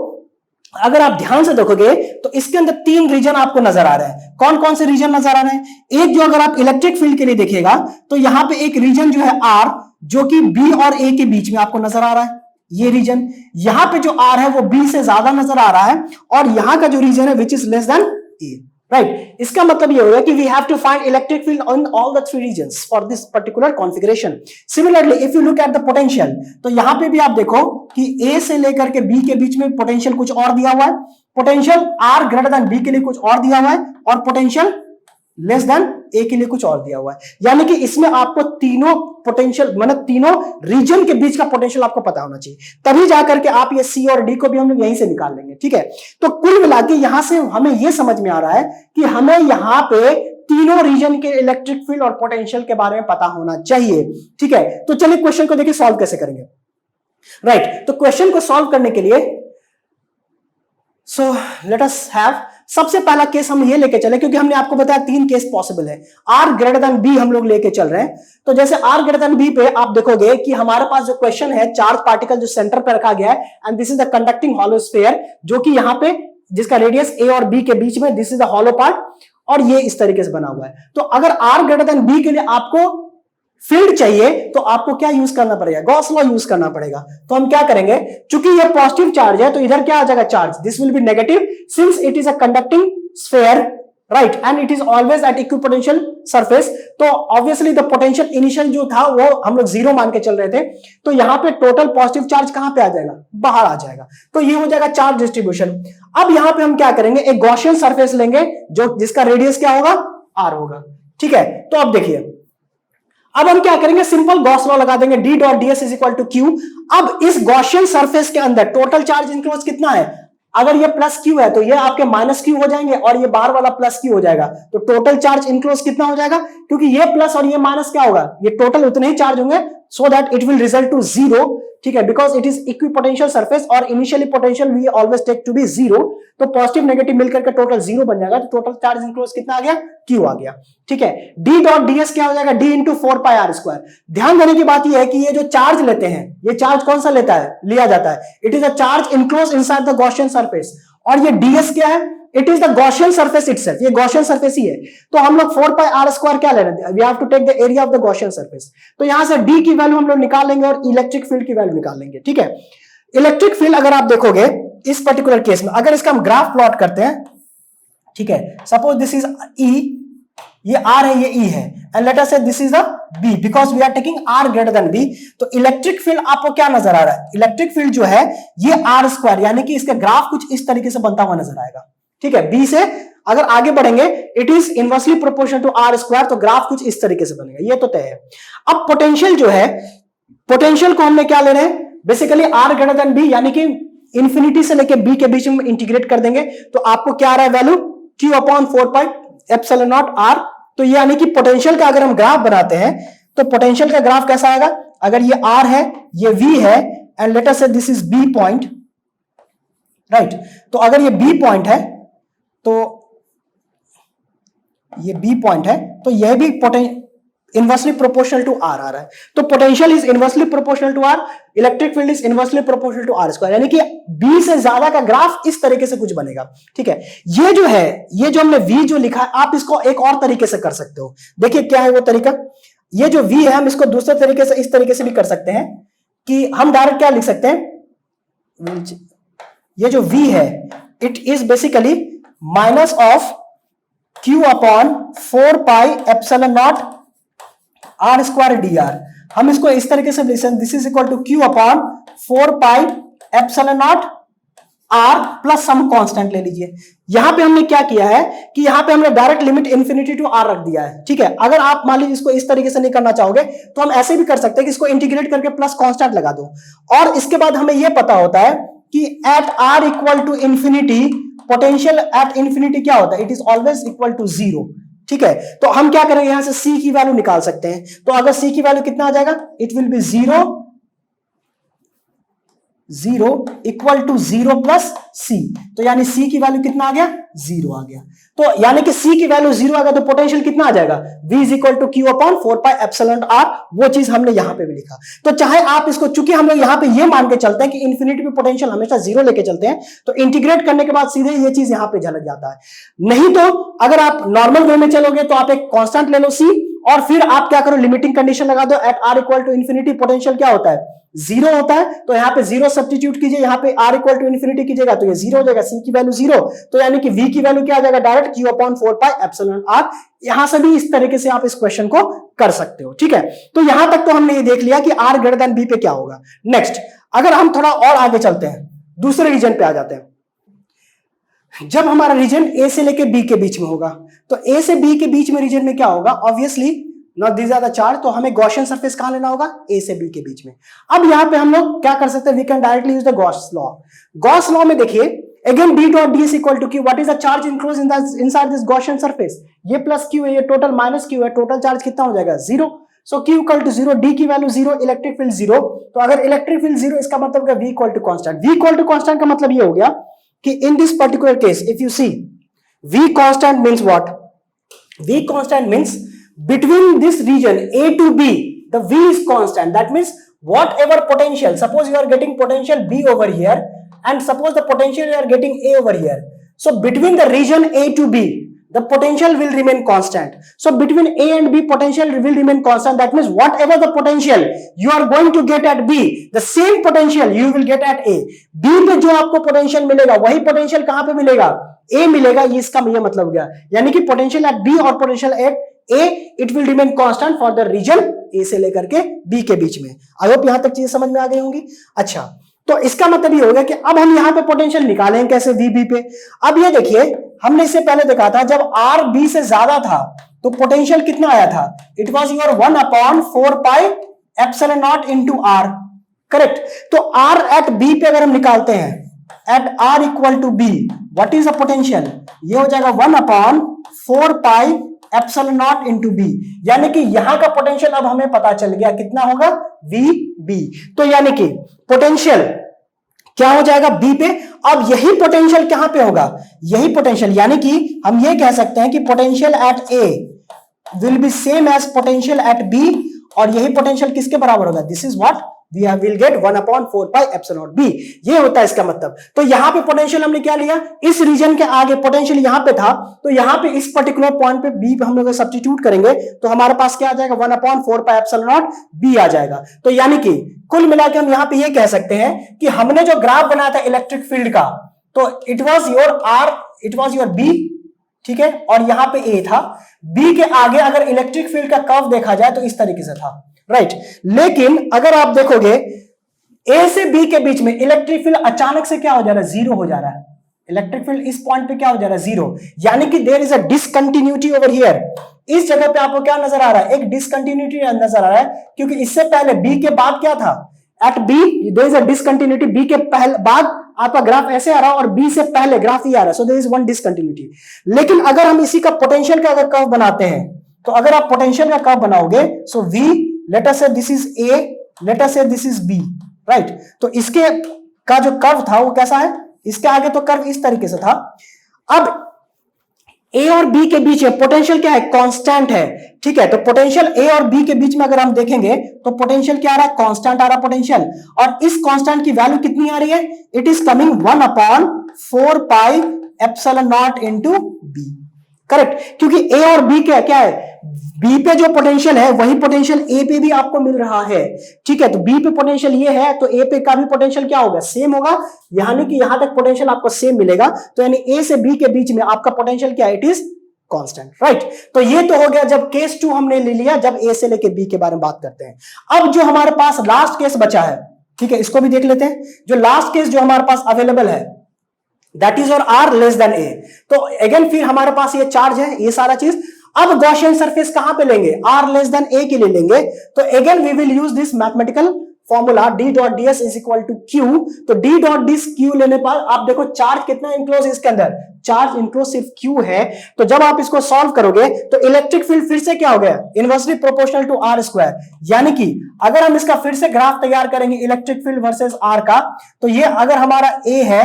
[SPEAKER 3] अगर आप ध्यान से देखोगे तो इसके अंदर 3 रीजन आपको नजर आ रहे हैं. कौन कौन से रीजन नजर आ रहे हैं? एक जो अगर आप इलेक्ट्रिक फील्ड के लिए देखिएगा तो यहां पे एक रीजन जो है R, जो कि B और A के बीच में आपको नजर आ रहा है, ये रीजन. यहां पे जो R है वो B से ज्यादा नजर आ रहा है, और यहां का जो रीजन है which is less than A, right. इसका मतलब ये होगा कि we have to find electric field on all the 3 regions for this particular configuration. Similarly if you look at the potential, तो यहां पे भी आप देखो कि A से लेकर के B के बीच में पोटेंशियल कुछ और दिया हुआ है, potential R greater than B के लिए कुछ और दिया हुआ है, और पोटेंशियल लेस देन ए के लिए कुछ और दिया हुआ है. यानी कि इसमें आपको तीनों पोटेंशियल मतलब तीनों रीजन के बीच का पोटेंशियल आपको पता होना चाहिए, तभी जाकर के आप ये सी और डी को भी हम लोग यहीं से निकाल लेंगे, ठीक है. तो कुल मिला के यहां से हमें यह समझ में आ रहा है कि हमें यहां पे तीनों रीजन के इलेक्ट्रिक फील्ड और पोटेंशियल के बारे में पता होना चाहिए, ठीक है. तो चलिए क्वेश्चन को देखिए सॉल्व कैसे करेंगे, राइट. तो क्वेश्चन को सॉल्व करने के लिए सो लेट अस हैव, सबसे पहला केस हम ये लेके चले, क्योंकि हमने आपको बताया 3 केस पॉसिबल है. R ग्रेटर देन B हम लोग लेके चल रहे हैं. तो जैसे R ग्रेटर देन B पे आप देखोगे कि हमारे पास जो क्वेश्चन है, चार्ज पार्टिकल जो सेंटर पे रखा गया है, and this is the conducting hollow sphere, जो कि यहां पे जिसका रेडियस A और B के बीच में, this is the hollow part, और ये इस तरीके से बना हुआ है. तो अगर R ग्रेटर देन B के लिए आपको फील्ड चाहिए तो आपको क्या यूज करना पड़ेगा? गॉस लॉ यूज करना पड़ेगा. तो हम क्या करेंगे, चूंकि ये पॉजिटिव चार्ज है तो इधर क्या आ जाएगा charge, this will be negative since it is a conducting sphere, right, and it is always at equipotential surface. तो ऑब्वियसली द पोटेंशियल इनिशियल जो था वो हम लोग 0 मान के चल रहे थे, तो यहां पे टोटल पॉजिटिव चार्ज कहां पे आ जाएगा, बाहर आ जाएगा. तो ये हो जाएगा चार्ज डिस्ट्रीब्यूशन. अब यहां पे हम क्या करेंगे, एक गॉसियन सरफेस लेंगे जो जिसका रेडियस क्या होगा, R होगा, ठीक है. तो अब देखिए, अब हम क्या करेंगे, सिंपल गॉस लॉ लगा देंगे, D dot ds is equal to Q. अब इस गॉसियन सरफेस के अंदर टोटल चार्ज इंक्लोज कितना है, अगर ये प्लस Q है तो ये आपके माइनस Q हो जाएंगे, और ये बाहर वाला प्लस Q हो जाएगा. तो टोटल चार्ज इंक्लोज कितना हो जाएगा, क्योंकि ये प्लस और ये माइनस क्या होगा, ये टोटल उतने ही चार्ज होंगे, so that it will result to 0, ठीक है, because it is equipotential surface और initially potential we always take to be 0. तो पॉजिटिव नेगेटिव मिलकर के टोटल 0 बन जाएगा. तो टोटल चार्ज इंक्लोज कितना आ गया, Q आ गया, ठीक है. D डॉट ds क्या हो जाएगा, D इंटू 4πr². ध्यान देने की बात यह है कि ये जो चार्ज लेते हैं, ये चार्ज कौन सा लेता है, लिया जाता है, it is a charge enclose inside the Gaussian surface. और ये ds क्या है, it is the Gaussian surface itself, ये गॉसियन सरफेस ही है. तो हम लोग 4πr² क्या ले रहे हैं, we have to take the area of the Gaussian surface. तो यहां से D की वैल्यू हम लोग निकाल लेंगे और इलेक्ट्रिक फील्ड की वैल्यू निकाल लेंगे, ठीक है. इलेक्ट्रिक फील्ड अगर आप देखोगे इस पर्टिकुलर केस में अगर इसका हम ग्राफ प्लॉट करते हैं, ठीक है, सपोज दिस इज E, ये R है, ये E है, and let us say this is the B because we are taking R greater than B। तो इलेक्ट्रिक फील्ड आपको क्या नजर आ रहा है? इलेक्ट्रिक फील्ड जो है ये R स्क्वायर, यानी कि इसका ग्राफ कुछ इस तरीके से बनता हुआ नजर आएगा, ठीक है। B से अगर आगे बढ़ेंगे it is inversely proportional to R square, तो ग्राफ कुछ इस तरीके से बनेगा, ये तो तय है। अब पोटेंशियल जो है, पोटेंशियल को हमने क्या ले रहे हैं? Basically R greater than B, यानी कि इंफिनिटी से लेके B के बीच में इंटीग्रेट कर देंगे तो आपको क्या आ रहा है value? Q upon 4 pi epsilon naught R। तो यानी कि पोटेंशियल का अगर हम ग्राफ बनाते हैं तो पोटेंशियल का ग्राफ कैसा आएगा? अगर ये R है, ये V है, and let us say this is B point, right. तो अगर ये B पॉइंट है तो ये B पॉइंट है, तो यह भी इनवर्सली प्रोपोर्शनल टू R आ रहा है। तो potential is inversely proportional to R, electric field is inversely proportional to R square, यानी कि B से ज्यादा का ग्राफ इस तरीके से कुछ बनेगा, ठीक है। ये जो है, ये जो हमने V जो लिखा है, आप इसको एक और तरीके से कर सकते हो। देखिए क्या है वो तरीका। ये जो V है हम इसको दूसरे तरीके से, इस तरीके से भी कर सकते हैं कि हम डायरेक्ट क्या लिख सकते हैं, ये जो V है it is basically minus of Q upon 4 pi epsilon naught R square dr। हम इसको इस तरीके से लिख सकते हैं, this is equal to Q upon 4 pi epsilon naught R plus some constant ले लीजिए। यहां पे हमने क्या किया है कि यहां पे हमने direct limit infinity to R रख दिया है, ठीक है। अगर आप मान लीजिए इसको इस तरीके से नहीं करना चाहोगे तो हम ऐसे भी कर सकते हैं कि इसको इंटीग्रेट करके प्लस कांस्टेंट लगा दो, और इसके बाद हमें यह पता होता है कि at R equal to infinity potential at infinity क्या होता है? It is always equal to 0, ठीक है। तो हम क्या करेंगे, यहां से C की वैल्यू निकाल सकते हैं। तो अगर C की वैल्यू कितना आ जाएगा? It will be 0 equal to 0 plus C। तो यानी C की वैल्यू कितना आ गया? 0 आ गया। तो यानी कि C की वैल्यू 0 आ गया तो पोटेंशियल कितना आ जाएगा? V is equal to Q upon 4 pi epsilon R। वो चीज हमने यहां पे भी लिखा। तो चाहे आप इसको, चूंकि हम लोग यहां पे ये मान के चलते हैं कि इंफिनिटी पे पोटेंशियल हमेशा 0 लेके चलते हैं, तो इंटीग्रेट करने के बाद सीधे ये चीज यहां पे झलक जाता है। नहीं तो अगर आप नॉर्मल वे में चलोगे तो आप एक कांस्टेंट ले लो C, और फिर आप क्या करो, लिमिटिंग कंडीशन लगा दो। At R equal to infinity potential क्या होता है? 0 होता है। तो यहां पे 0 सब्स्टिट्यूट कीजिए, यहां पे R इक्वल टू इंफिनिटी कीजिएगा तो ये 0 हो जाएगा, C की वैल्यू 0। तो यानी कि V की वैल्यू क्या आ जाएगा? Direct Q upon 4 pi epsilon R। यहां से भी इस तरीके से आप इस क्वेश्चन को कर सकते हो, ठीक है। तो यहां तक तो हमने ये देख लिया कि R ग्रेटर देन B पे क्या होगा। नेक्स्ट अगर हम थोड़ा और आगे चलते हैं, दूसरे रीजन पे आ जाते हैं। जब हमारा रीजन A से लेके B के बीच में होगा, तो A से B के बीच में रीजन में क्या होगा? Obviously not this are the charge, तो हमें गॉसियन सरफेस कहां लेना होगा? A से B के बीच में। अब यहां पे हम लोग क्या कर सकते हैं? We can directly use the Gauss law. Gauss law में देखिए again B dot ds equal to Q, what is the charge enclose in the inside this Gaussian surface? ये प्लस Q है, ये टोटल माइनस Q है, total charge कितना हो जाएगा? 0। So Q equal to 0, D की वैल्यू 0, इलेक्ट्रिक फील्ड 0। तो अगर इलेक्ट्रिक फील्ड 0, इसका मतलब है V equal to constant. V equal to constant का मतलब ये हो गया कि in this particular case if you see V constant means what? V constant means between this region A to B, the V is constant. That means whatever potential, suppose you are getting potential B over here, and suppose the potential you are getting A over here. So between the region A to B, the potential will remain constant. So between A and B, potential will remain constant. That means whatever the potential you are going to get at B, the same potential you will get at A. B पे जो आपको potential मिलेगा, वही potential कहां पे मिलेगा? A मिलेगा। ये इसका ये मतलब हो गया, यानी कि पोटेंशियल एट B और potential at A, it will remain constant for the region A से लेकर के B के बीच में। आई होप यहां तक चीजें समझ में आ गई होंगी। अच्छा, तो इसका मतलब ये होगा कि अब हम यहां पे पोटेंशियल निकालेंगे कैसे? VB पे। अब ये देखिए, हमने इससे पहले देखा था जब R B से ज्यादा था तो पोटेंशियल कितना आया था? It was your 1 upon 4 pi epsilon naught into R, correct. तो R एट B पे अगर हम निकालते हैं, at R equal to B, what is the potential? ये हो जाएगा 1 upon 4 pi epsilon naught into B। यानी कि यहां का पोटेंशियल अब हमें पता चल गया कितना होगा? VB। तो यानी कि पोटेंशियल क्या हो जाएगा? B पे। अब यही पोटेंशियल कहां पे होगा? यही पोटेंशियल, यानी कि हम ये कह सकते हैं कि potential at A will be same as potential at B, और यही पोटेंशियल किसके बराबर होगा? This is what? we will get 1/4 pi epsilon naught b। ये होता है इसका मतलब। तो यहां पे पोटेंशियल हमने क्या लिया, इस रीजन के आगे पोटेंशियल यहां पे था, तो यहां पे इस पर्टिकुलर पॉइंट पे b पे हम लोग सब्स्टिट्यूट करेंगे तो हमारे पास क्या आ जाएगा, 1/4 pi epsilon naught b आ जाएगा। तो यानी कि कुल मिलाकर हम यहां पे ये कह सकते हैं कि हमने जो ग्राफ बनाया था इलेक्ट्रिक फील्ड का, तो it was your r, it was your b, ठीक है, और यहां पे a था। b के आगे अगर इलेक्ट्रिक फील्ड का कर्व देखा जाए तो इस तरीके से था, राइट। लेकिन अगर आप देखोगे a से b के बीच में इलेक्ट्रिक फील्ड अचानक से क्या हो जा रहा है, जीरो हो जा रहा है। इलेक्ट्रिक फील्ड इस पॉइंट पे क्या हो जा रहा है, जीरो, यानी कि there is a discontinuity over here. इस जगह पे आपको क्या नजर आ रहा है, एक डिसकंटिन्यूटी नजर आ रहा है, क्योंकि इससे पहले b के बाद क्या था, at b there is a discontinuity. b के पहले बाद आपका ग्राफ ऐसे आ रहा है और b से पहले ग्राफ ये आ रहा है, so there is one discontinuity. लेकिन अगर हम इसी का पोटेंशियल का अगर कर्व बनाते हैं, तो अगर आप पोटेंशियल का कर्व बनाओगे, सो v, late us say this is a, late us say this is b, right. तो इसके का जो कर्व था वो कैसा है, इसके आगे तो कर्व इस तरीके से था। अब a और b के बीच में पोटेंशियल क्या है, कांस्टेंट है, ठीक है। तो पोटेंशियल a और b के बीच में अगर हम देखेंगे तो पोटेंशियल क्या आ रहा है, कांस्टेंट आ रहा है पोटेंशियल, और इस कांस्टेंट की वैल्यू कितनी आ रही है, it is coming 1/4 pi epsilon naught into b, correct. क्योंकि a और b क्या है, b पे जो पोटेंशियल है वही पोटेंशियल a पे भी आपको मिल रहा है, ठीक है। तो b पे पोटेंशियल ये है तो a पे का भी पोटेंशियल क्या होगा, सेम होगा, यानी कि यहां तक पोटेंशियल आपको सेम मिलेगा। तो यानी a से b के बीच में आपका पोटेंशियल क्या है, इट इज कांस्टेंट, राइट। तो ये तो हो गया जब केस 2 हमने ले लिया, जब a से लेके b के बारे में बात करते हैं। अब जो हमारे पास लास्ट केस बचा है, ठीक है, इसको भी देख लेते हैं। जो लास्ट केस जो हमारे पास अवेलेबल है, दैट इज और r लेस देन a। तो अगेन फिर हमारे पास ये चार्ज है, ये सारा चीज। अब गॉसियन सरफेस कहां पे लेंगे, r लेस देन a के लिए लेंगे। तो again we will use this mathematical formula d dot ds is equal to q। तो d डॉट ds q लेने पर आप देखो चार्ज कितना इंक्लोज है इसके अंदर, चार्ज इंक्लोज सिर्फ q है। तो जब आप इसको सॉल्व करोगे तो इलेक्ट्रिक फील्ड फिर से क्या हो गया, inversely proportional to r square. यानी कि अगर हम इसका फिर से ग्राफ तैयार करेंगे इलेक्ट्रिक फील्ड वर्सेस r का, तो ये अगर हमारा a है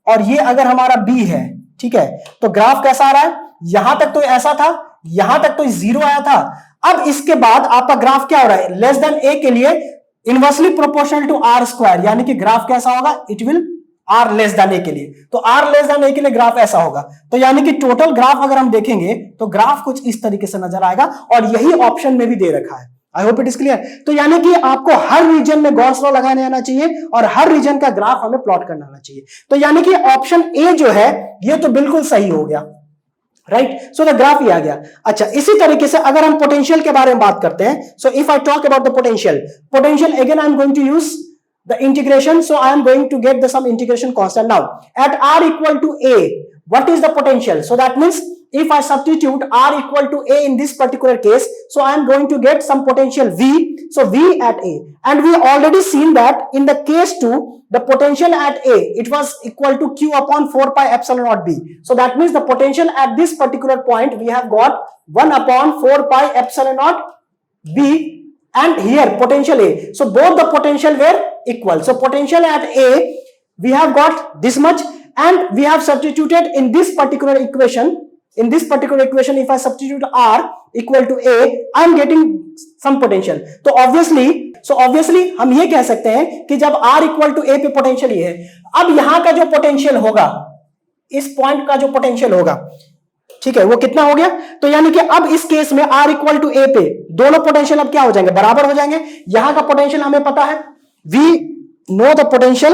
[SPEAKER 3] और ये अगर हमारा b है, ठीक है, तो ग्राफ कैसा आ रहा है, यहां तक तो ऐसा था, यहां तक तो जीरो आया था। अब इसके बाद आपका ग्राफ क्या हो रहा है, लेस देन a के लिए inversely proportional to r square, यानी कि ग्राफ कैसा होगा, it will r less than a के लिए। तो r लेस देन a के लिए ग्राफ ऐसा होगा। तो यानी कि टोटल ग्राफ अगर हम देखेंगे तो ग्राफ कुछ इस तरीके से नजर आएगा, और यही ऑप्शन में भी दे रखा है। आई होप इट इज क्लियर। तो यानी कि आपको हर रीजन में गॉस लॉ लगाने आना चाहिए और हर रीजन का ग्राफ हमें प्लॉट करना आना चाहिए। तो यानी कि ऑप्शन ए जो है ये तो बिल्कुल सही हो गया, राइट। सो द ग्राफ ये आ गया। अच्छा, इसी तरीके से अगर हम पोटेंशियल के बारे में बात करते हैं, so if I talk about the potential again I am going to use the integration, so I am going to get the some integration constant. Now at r equal to a, what is the potential? So that means if I substitute r equal to a in this particular case, so I am going to get some potential v, so v at a, and we already seen that in the case 2 the potential at a, it was equal to q upon 4 pi epsilon naught b. So that means the potential at this particular point we have got 1 upon 4 pi epsilon naught b, and here potential a, so both the potential were equal. So potential at a we have got this much, and we have substituted in this particular equation. In this particular equation if I substitute r equal to a, I am getting some potential. तो obviously हम ये कह सकते हैं कि जब r equal to a पे potential ये है, अब यहां का जो पोटेंशियल होगा, इस पॉइंट का जो पोटेंशियल होगा, ठीक है, वो कितना हो गया। तो यानी कि अब इस केस में r इक्वल टू a पे दोनों पोटेंशियल अब क्या हो जाएंगे, बराबर हो जाएंगे। यहां का पोटेंशियल हमें पता है, we know the potential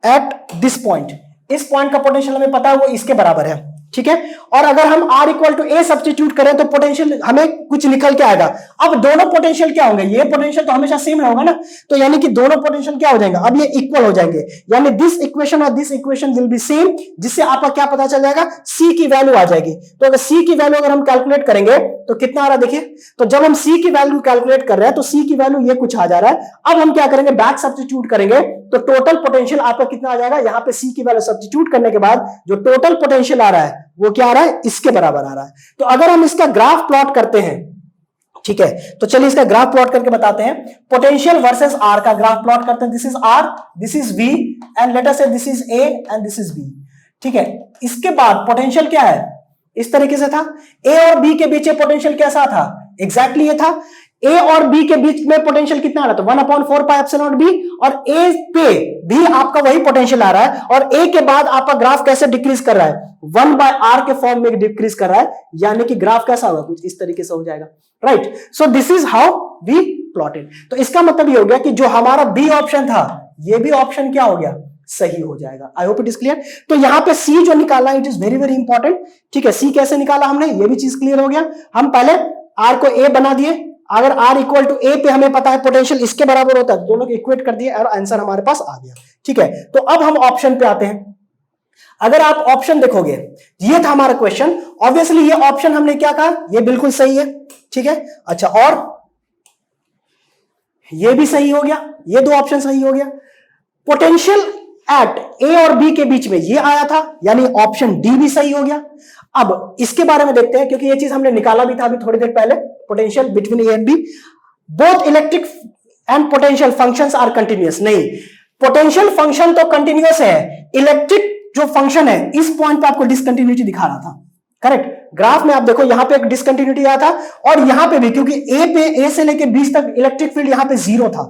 [SPEAKER 3] at this point, इस पॉइंट का पोटेंशियल हमें पता है वो इसके बराबर है, ठीक है। और अगर हम r equal to a substitute करें तो पोटेंशियल हमें कुछ निकल के आएगा। अब दोनों पोटेंशियल क्या होंगे, ये पोटेंशियल तो हमेशा सेम होगा ना, तो यानी कि दोनों पोटेंशियल क्या हो जाएंगे, अब ये इक्वल हो जाएंगे, यानी दिस इक्वेशन और this equation will be same, जिससे आपका क्या पता चल जाएगा, c की वैल्यू आ जाएगी। तो अगर c की वैल्यू अगर हम कैलकुलेट करेंगे तो कितना आ रहा है, देखिए, तो जब हम c की वैल्यू कैलकुलेट कर रहे हैं तो c की वैल्यू ये कुछ आ जा रहा है। अब हम क्या करेंगे, बैक सब्स्टिट्यूट करेंगे तो टोटल पोटेंशियल आपका कितना आ जाएगा, यहां पे c की वैल्यू सब्स्टिट्यूट करने के बाद जो टोटल पोटेंशियल आ रहा है वो क्या आ रहा है, इसके बराबर आ रहा है। तो अगर हम इसका ग्राफ प्लॉट करते हैं, ठीक है, तो चलिए इसका ग्राफ प्लॉट करके बताते हैं। पोटेंशियल वर्सेस आर का ग्राफ प्लॉट करते हैं। This is r, this is v, and let us say this is a and this is b, ठीक है। इसके बाद पोटेंशियल क्या है, इस तरीके से था, ए और बी के बीच पोटेंशियल कैसा था, एग्जैक्टली ये था। ए और बी के बीच में पोटेंशियल कितना आ रहा था 1/4 पाई एप्सिलॉन बी, और ए पे भी आपका वही पोटेंशियल आ रहा है, और ए के बाद आपका ग्राफ कैसे डिक्रीज कर रहा है 1/r के फॉर्म में डिक्रीज कर रहा है, यानी कि ग्राफ कैसा होगा कुछ इस तरीके से हो जाएगा, right. So this is how we plotted. तो इसका मतलब ये हो गया कि जो हमारा बी ऑप्शन था ये भी ऑप्शन क्या हो गया, सही हो जाएगा। आई होप इट इज क्लियर। तो यहां पे सी जो निकालना it is very very important, ठीक है। सी कैसे निकाला हमने, ये भी चीज क्लियर हो गया। हम पहले आर को ए बना दिए, अगर r इक्वल टू ए पे हमें पता है पोटेंशियल इसके बराबर होता है, दोनों को इक्वेट कर दिए और आंसर हमारे पास आ गया, ठीक है। तो अब हम ऑप्शन पे आते हैं। अगर आप ऑप्शन देखोगे, ये था हमारा क्वेश्चन, ऑब्वियसली ये ऑप्शन हमने क्या कहा, ये बिल्कुल सही है, ठीक है। अच्छा, और ये भी सही हो गया, ये दो ऑप्शन सही हो गया। पोटेंशियल एट ए और बी के बीच में ये आया था, यानी ऑप्शन डी भी सही हो गया। अब इसके बारे में देखते हैं, क्योंकि ये चीज हमने निकाला भी था अभी थोड़ी देर पहले, potential between A and B. Both electric and potential functions are continuous. नहीं, पोटेंशियल फंक्शन तो कंटिन्यूअस है, इलेक्ट्रिक जो फंक्शन है इस पॉइंट पे आपको डिसकंटिन्यूटी दिखा रहा था, करेक्ट। ग्राफ में आप देखो यहां पे एक डिसकंटिन्यूटी आया था, और यहां पे भी, क्योंकि ए से लेके बी तक इलेक्ट्रिक फील्ड यहां पे 0 था,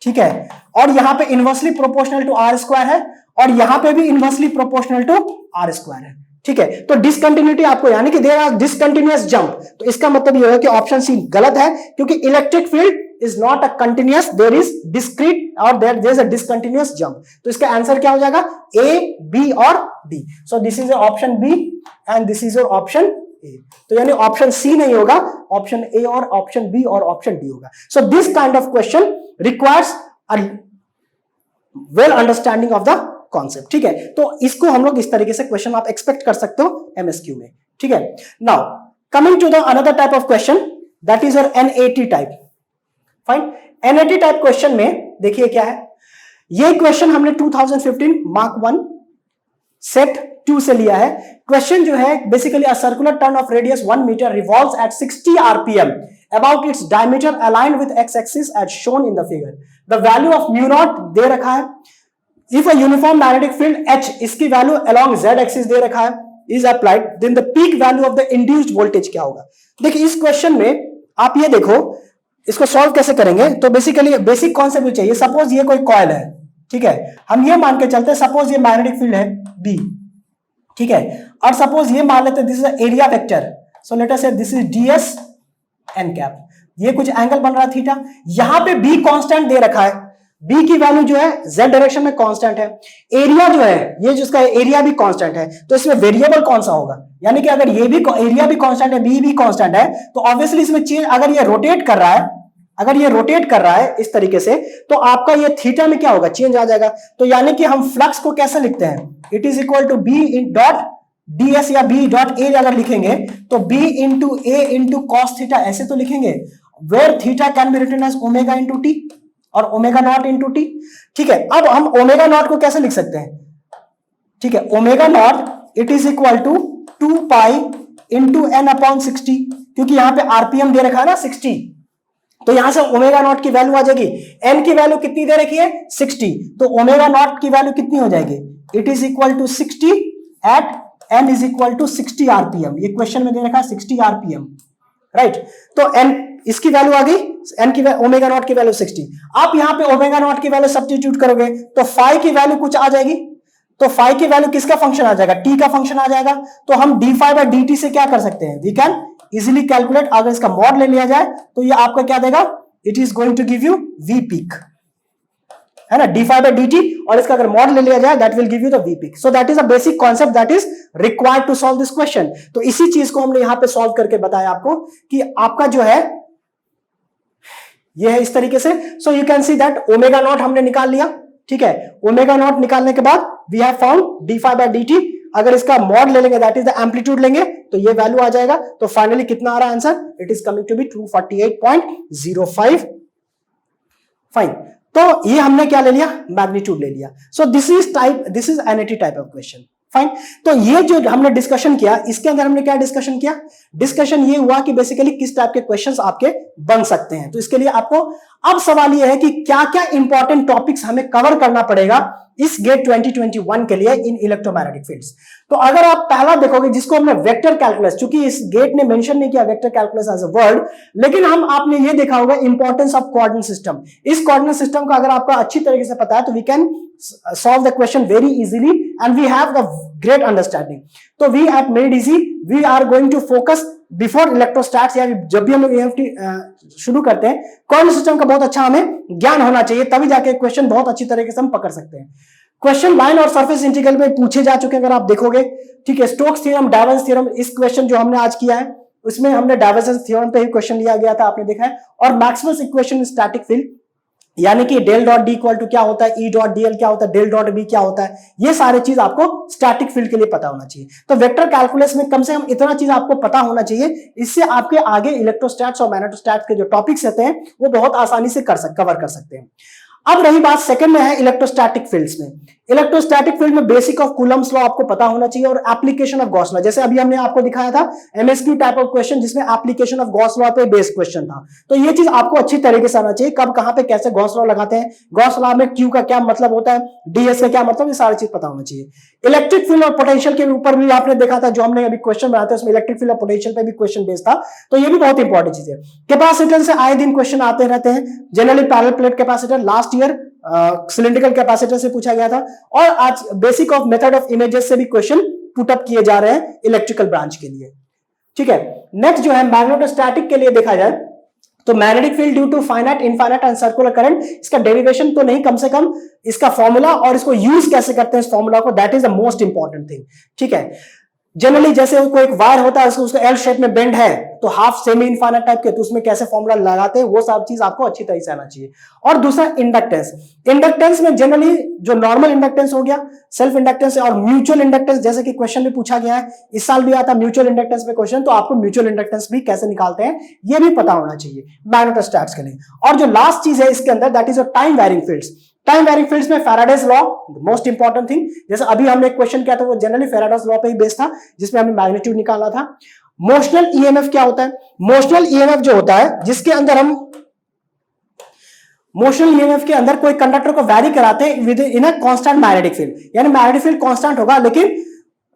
[SPEAKER 3] ठीक है। और यहां पे inversely proportional to R square है, और यहां पे भी inversely proportional to R square है, ठीक है। तो डिसकंटिन्यूटी आपको, यानी कि देयर आर डिसकंटिन्यूअस जंप, तो इसका मतलब यह है कि ऑप्शन सी गलत है, क्योंकि electric field is not a continuous, there is discrete और there is a discontinuous jump. तो इसका आंसर क्या हो जाएगा, ए, बी और D. So this is option B and this is your option A. तो यानी ऑप्शन सी नहीं होगा, ऑप्शन ए और ऑप्शन बी और ऑप्शन डी होगा। So this kind of question requires a well understanding of the concept, ठीक है। तो इसको हम लोग इस तरीके से क्वेश्चन आप एक्सपेक्ट कर सकते हो एमएसक्यू में, ठीक है। Now coming to the another type of question, that is your NAT type. Fine, NAT type question में देखिए क्या है, ये क्वेश्चन हमने 2015 मार्क 1 सेट 2 से लिया है। क्वेश्चन जो है basically a circular turn of radius 1 metre revolves at 60 RPM about its diameter aligned with x-axis as shown in the figure. The value of mu naught दे रखा है। If a uniform magnetic field H, इसकी value along z-axis दे रखा है, is applied, then the peak value of the induced voltage क्या होगा। देखिए इस question में आप ये देखो, इसको सॉल्व कैसे करेंगे। तो बेसिकली बेसिक कॉन्सेप्ट चाहिए। सपोज ये कोई कॉइल है, ठीक है, हम ये मान के चलते हैं, सपोज ये मैग्नेटिक फील्ड है B, ठीक है, और सपोज ये मान लेते हैं this is area vector, so let us say this is ds n cap, ये कुछ एंगल बन रहा है थीटा। यहां पे बी कांस्टेंट दे रखा है, बी की वैल्यू जो है z डायरेक्शन में कांस्टेंट है, एरिया जो है ये जिसका एरिया भी कांस्टेंट है, तो इसमें वेरिएबल कौन सा होगा, यानी कि अगर ये भी एरिया भी कांस्टेंट है, बी भी कांस्टेंट है, तो ऑब्वियसली इसमें चेंज, अगर ये रोटेट कर रहा है, अगर ये रोटेट कर रहा है इस तरीके से, तो आपका ये थीटा में क्या होगा, चेंज आ जाएगा। तो यानी कि हम फ्लक्स को कैसे लिखते हैं, it is equal to B in dot ds या b डॉट a अगर लिखेंगे तो b into a into cos theta ऐसे तो लिखेंगे, where theta can be written as omega into T और ओमेगा नॉट इंटू टी, ठीक है। अब हम ओमेगा नॉट को कैसे लिख सकते हैं, ठीक है, omega naught it is equal to 2 pi into N upon 60, क्योंकि यहां पे आरपीएम दे रखा है ना 60, तो यहां से ओमेगा नॉट की वैल्यू आ जाएगी, एन की वैल्यू कितनी दे रखी है 60, तो ओमेगा नॉट की वैल्यू कितनी हो जाएगी, it is equal to 60 at n is equal to 60 RPM, ये क्वेश्चन में दे रखा है 60 आरपीएम, राइट। तो n इसकी वैल्यू आ गई, n की ओमेगा नॉट की वैल्यू 60। आप यहां पे ओमेगा नॉट की वैल्यू सब्स्टिट्यूट करोगे तो फाई की वैल्यू कुछ आ जाएगी, तो फाई की वैल्यू किसका फंक्शन आ जाएगा, t का फंक्शन आ जाएगा। तो हम d फाई बाय dt से क्या कर सकते हैं, वी कैन इजिली कैलकुलेट, अगर इसका मॉड ले लिया जाए तो ये आपका क्या देगा, it is going to give you v peak, है ना, d फाई बाय dt, और इसका अगर मॉड ले लिया जाए that will give you the v peak. So that is a basic concept that is required to solve this question. तो इसी चीज को हमने यहां पे सॉल्व करके बताया आपको कि आपका जो है ये है इस तरीके से। So you can see that omega naught हमने निकाल लिया, ठीक है, ओमेगा नॉट निकालने के बाद we have found d phi by dt, अगर इसका मॉड ले लेंगे दैट इज द एम्पलीट्यूड लेंगे तो ये वैल्यू आ जाएगा। तो फाइनली कितना आ रहा है answer, it is coming to be 248.05। Fine, तो ये हमने क्या ले लिया, मैग्नीट्यूड ले लिया। So this is NAT type of question, fine. तो ये जो हमने डिस्कशन किया, इसके अंदर हमने क्या डिस्कशन किया? डिस्कशन ये हुआ कि बेसिकली किस टाइप के क्वेश्चंस आपके बन सकते हैं। तो इसके लिए आपको अब सवाल ये है कि क्या क्या इंपॉर्टेंट टॉपिक्स हमें कवर करना पड़ेगा इस गेट 2021 के लिए इन इलेक्ट्रोमैग्नेटिक फील्ड्स। तो अगर आप पहला देखोगे, जिसको हमने वेक्टर कैलकुलस, चूंकि इस गेट ने मेंशन नहीं किया vector calculus as a word, लेकिन आपने ये देखा होगा इंपॉर्टेंस ऑफ कोऑर्डिनेट सिस्टम। इस कोऑर्डिनेट सिस्टम का अगर आपको अच्छी तरीके से पता है तो we can solve the question very easily and we have the great understanding. तो we at Made Easy we are going to focus before electrostats, या जब भी हम लोग EFT शुरू करते हैं, कोऑर्डिनेट सिस्टम का बहुत अच्छा हमें ज्ञान होना चाहिए, तभी जाके क्वेश्चन बहुत अच्छी तरीके से हम पकड़ सकते हैं। क्वेश्चन लाइन और सरफेस इंटीग्रल में पूछे जा चुके हैं अगर आप देखोगे, ठीक है। स्टोक्स थ्योरम, डाइवर्जेंस थ्योरम, इस क्वेश्चन जो हमने आज किया है उसमें हमने डाइवर्जेंस थ्योरम पे ही क्वेश्चन लिया गया था, आपने देखा है। और मैक्सवेल्स इक्वेशन स्टैटिक फील्ड, यानी कि del dot D equal to क्या होता है, ई डॉट डीएल क्या होता है, डेल डॉट बी क्या होता है, ये सारी चीज आपको स्टैटिक फील्ड के लिए पता होना चाहिए। तो वेक्टर कैलकुलस में कम से कम इतना चीज आपको पता होना चाहिए, इससे आपके आगे इलेक्ट्रोस्टैट्स और मैग्नेटोस्टैट्स के जो टॉपिक्स रहते हैं वो बहुत आसानी से कवर कर सकते हैं। अब रही बात सेकंड में है इलेक्ट्रोस्टैटिक फील्ड्स में। इलेक्ट्रोस्टैटिक फील्ड में बेसिक ऑफ कूलम्स लॉ आपको पता होना चाहिए और एप्लीकेशन ऑफ गॉस लॉ। जैसे अभी हमने आपको दिखाया था एमएसक्यू टाइप ऑफ क्वेश्चन जिसमें एप्लीकेशन ऑफ गॉस लॉ पे बेस्ड क्वेश्चन था, तो ये चीज आपको अच्छी तरीके से आना चाहिए, कब कहां पे कैसे गॉस लॉ लगाते हैं, गॉस लॉ में क्यू का क्या मतलब होता है, डीएस का क्या मतलब, ये सारी चीज पता होना चाहिए। इलेक्ट्रिक फील्ड और पोटेंशियल के ऊपर भी आपने देखा था, जो हमने अभी क्वेश्चन बनाते हैं उसमें इलेक्ट्रिक फील्ड और पोटेंशियल पे भी क्वेश्चन बेस्ड था, तो ये भी बहुत इंपॉर्टेंट चीज है। कैपेसिटेंस से आए दिन क्वेश्चन आते रहते हैं, generally parallel plate capacitor last year cylindrical capacitor से पूछा गया था, और आज basic of method of images से भी क्वेश्चन पुट अप किए जा रहे हैं इलेक्ट्रिकल ब्रांच के लिए, ठीक है। नेक्स्ट जो है मैग्नेटोस्टैटिक के लिए देखा जाए तो magnetic field due to finite, infinite and circular current, इसका डेरिवेशन तो नहीं, कम से कम इसका फॉर्मूला और इसको यूज कैसे करते हैं इस फॉर्मूला को, that is the most important thing, ठीक है। जनरली जैसे कोई एक वायर होता है उसको एल शेप में बेंड है, तो हाफ सेमी इनफाइनाइट टाइप के, तो उसमें कैसे फॉर्मूला लगाते हैं वो सब चीज आपको अच्छी तरह से आना चाहिए। और दूसरा इंडक्टेंस, इंडक्टेंस में जनरली जो नॉर्मल इंडक्टेंस हो गया, सेल्फ इंडक्टेंस और म्यूचुअल इंडक्टेंस, जैसे कि क्वेश्चन में पूछा गया है, इस साल भी आता म्यूचुअल इंडक्टेंस पे क्वेश्चन, तो आपको म्यूचुअल इंडक्टेंस भी कैसे निकालते हैं ये भी पता होना चाहिए मैग्नेटोस्टैट्स के लिए। और जो लास्ट चीज है इसके अंदर that is time varying fields. Time varying fields में Faraday's law most important thing, जैसे अभी हमने एक क्वेश्चन किया था वो जनरली फैराडेज लॉ पे ही बेस्ड था, जिसमें हमने मैग्नीट्यूड निकाला था। मोशनल ईएमएफ क्या होता है? मोशनल ईएमएफ जो होता है जिसके अंदर हम मोशनल ईएमएफ के अंदर कोई कंडक्टर को वैरी कराते हैं with in a constant magnetic field, यानी मैग्नेटिक फील्ड कांस्टेंट होगा लेकिन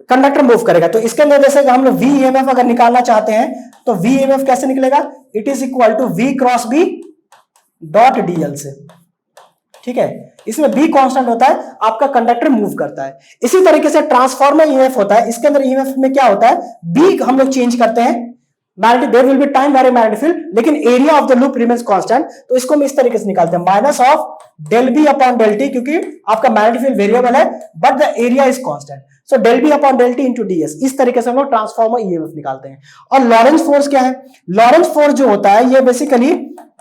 [SPEAKER 3] कंडक्टर मूव करेगा। तो इसके अंदर जैसे हम लोग वीईएमएफ अगर निकालना चाहते हैं तो वीईएमएफ कैसे निकलेगा? It is equal to V cross B dot dl से, ठीक है। इसमें बी कांस्टेंट होता है, आपका कंडक्टर मूव करता है। इसी तरीके से ट्रांसफॉर्मर ईएमएफ होता है, इसके अंदर ईएमएफ में क्या होता है, बी हम लोग चेंज करते हैं, magnetic there will be time वेरी मैग्नेटिक फील्ड लेकिन area of the loop remains constant, तो इसको हम इस तरीके से निकालते हैं minus of del b upon del t, क्योंकि आपका मैग्नेटिक फील्ड वेरिएबल है but the area is constant, so del b upon del t into ds. इस तरीके से हम लोग ट्रांसफॉर्मर ईएमएफ निकालते हैं। और लॉरेंस फोर्स क्या है? लॉरेंस फोर्स जो होता है ये basically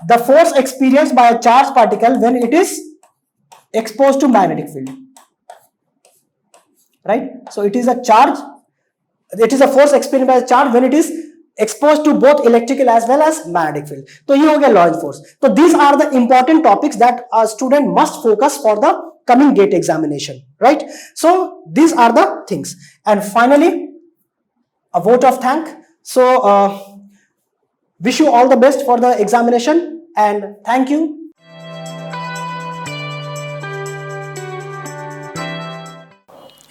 [SPEAKER 3] the force experience by a charge particle when it is exposed to magnetic field, right? So it is a charge, it is a force experienced by a charge when it is exposed to both electrical as well as magnetic field. तो ये हो गया Lorentz force. तो these are the important topics that a student must focus for the coming GATE examination, right? So these are the things. And finally, a vote of thank. So wish you all the best for the examination and thank you.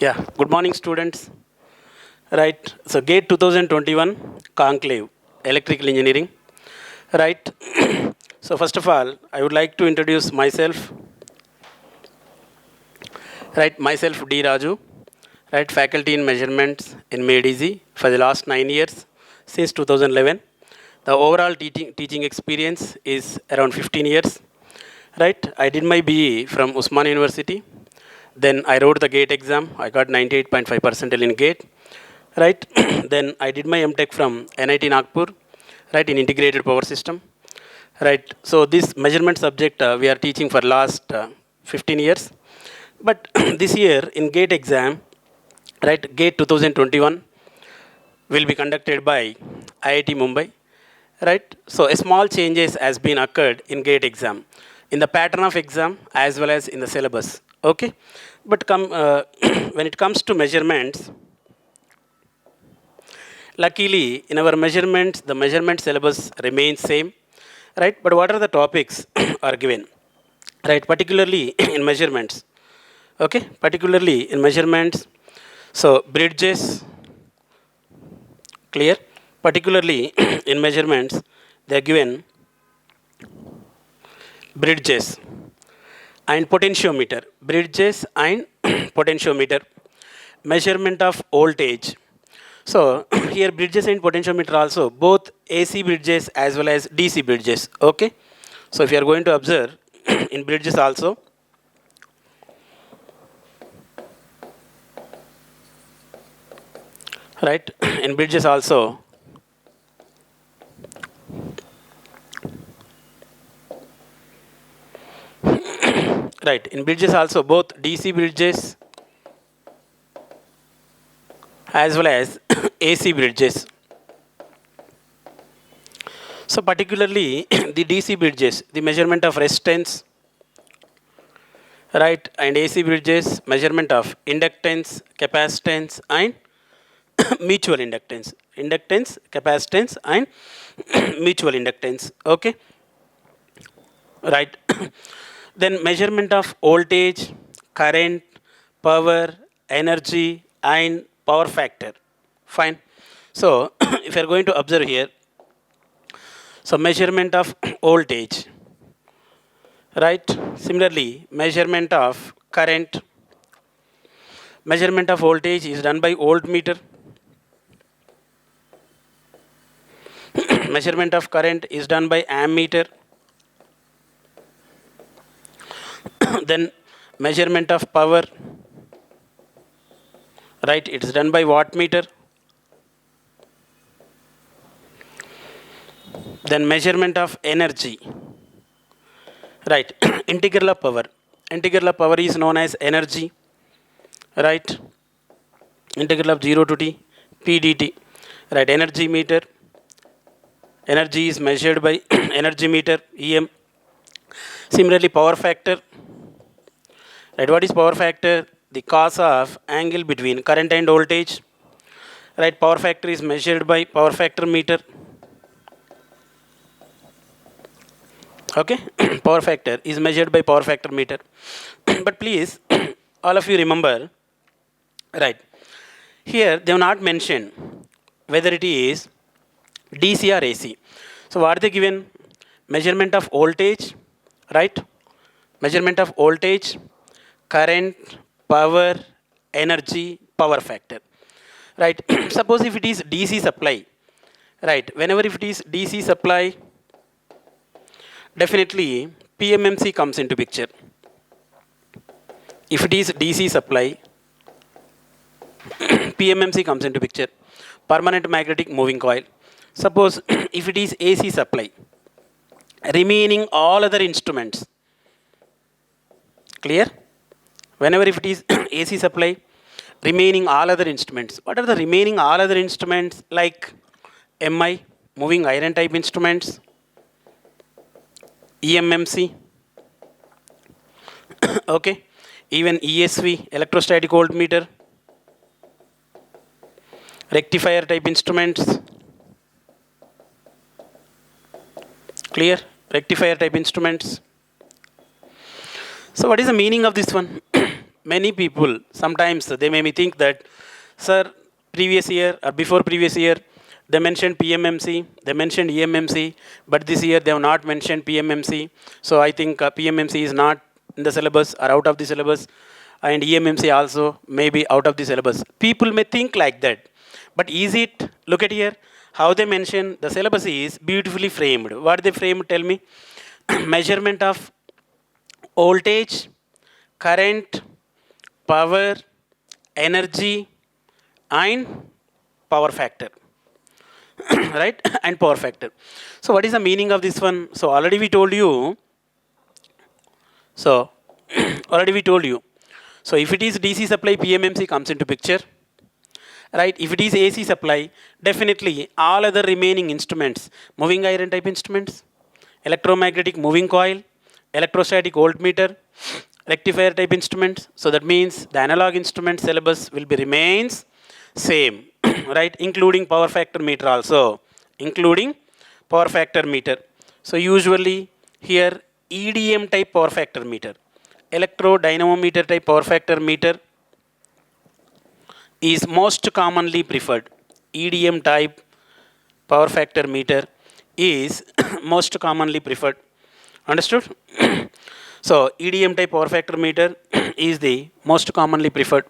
[SPEAKER 4] Yeah, good morning students. Right, so GATE 2021 Conclave, Electrical Engineering. Right, so first of all, I would like to introduce myself. Right, myself D. Raju, right, faculty in measurements in Made Easy for the last 9 years, since 2011. The overall teaching experience is around 15 years. Right, I did my BE from Usman University. Then I wrote the GATE exam. I got 98.5% in GATE. Right. Then I did my MTech from NIT Nagpur. Right, in integrated power system. Right. So this measurement subject we are teaching for last 15 years. But this year in GATE exam, right, GATE 2021 will be conducted by IIT Mumbai. Right. So a small changes has been occurred in GATE exam, in the pattern of exam as well as in the syllabus. Okay, but when it comes to measurements, luckily in our measurements, the measurement syllabus remains same, right? But what are the topics are given, right? Particularly in measurements, okay? Particularly in measurements, so bridges, clear? Particularly in measurements, they are given bridges and potentiometer, bridges and potentiometer, measurement of voltage. So here bridges and potentiometer also, both AC bridges as well as DC bridges, okay? So if you are going to observe in bridges also, right, in bridges also, right, in bridges also, both DC bridges as well as AC bridges. So particularly the DC bridges, the measurement of resistance, right, and AC bridges, measurement of inductance, capacitance, and mutual inductance, inductance, capacitance, and mutual inductance, okay, right. Then measurement of voltage, current, power, energy, and power factor, fine. So if you are going to observe here, so measurement of voltage, right, similarly measurement of current, measurement of voltage is done by voltmeter, measurement of current is done by ammeter, then measurement of power, right, it's done by wattmeter, then measurement of energy, right, integral of power, integral of power is known as energy, right, integral of 0 to t p dt, right, energy meter, energy is measured by energy meter em. Similarly power factor, right, what is power factor? The cos of angle between current and voltage, right, power factor is measured by power factor meter, okay. Power factor is measured by power factor meter. But please all of you remember, right, here they have not mentioned whether it is DC or AC. So what are they given? Measurement of voltage, right, measurement of voltage, current, power, energy, power factor, right. Suppose if it is DC supply, right, whenever if it is DC supply, definitely PMMC comes into picture. If it is DC supply, PMMC comes into picture, permanent magnetic moving coil. Suppose if it is AC supply, remaining all other instruments, clear? Whenever if it is AC supply, remaining all other instruments. What are the remaining all other instruments? Like MI, moving iron type instruments, EMMC, okay, even ESV, electrostatic voltmeter, rectifier type instruments, clear, rectifier type instruments. So what is the meaning of this one? Many people sometimes they may think that, sir, previous year or before previous year they mentioned PMMC, they mentioned EMMC, but this year they have not mentioned PMMC. So I think PMMC is not in the syllabus or out of the syllabus, and EMMC also may be out of the syllabus. People may think like that, but is it? Look at here how they mention the syllabus is beautifully framed. What they framed? Tell me. Measurement of voltage, current, power, energy, and power factor. Right? And power factor. So what is the meaning of this one? So already we told you. So already we told you. So if it is DC supply, PMMC comes into picture. Right? If it is AC supply, definitely all other remaining instruments, moving iron type instruments, electromagnetic moving coil, electrostatic voltmeter, rectifier type instruments. So that means the analog instrument syllabus will be remains same, right? Including power factor meter also, including power factor meter. So usually here EDM type power factor meter, electro dynamometer type power factor meter is most commonly preferred. EDM type power factor meter is most commonly preferred. Understood? So EDM type power factor meter is the most commonly preferred.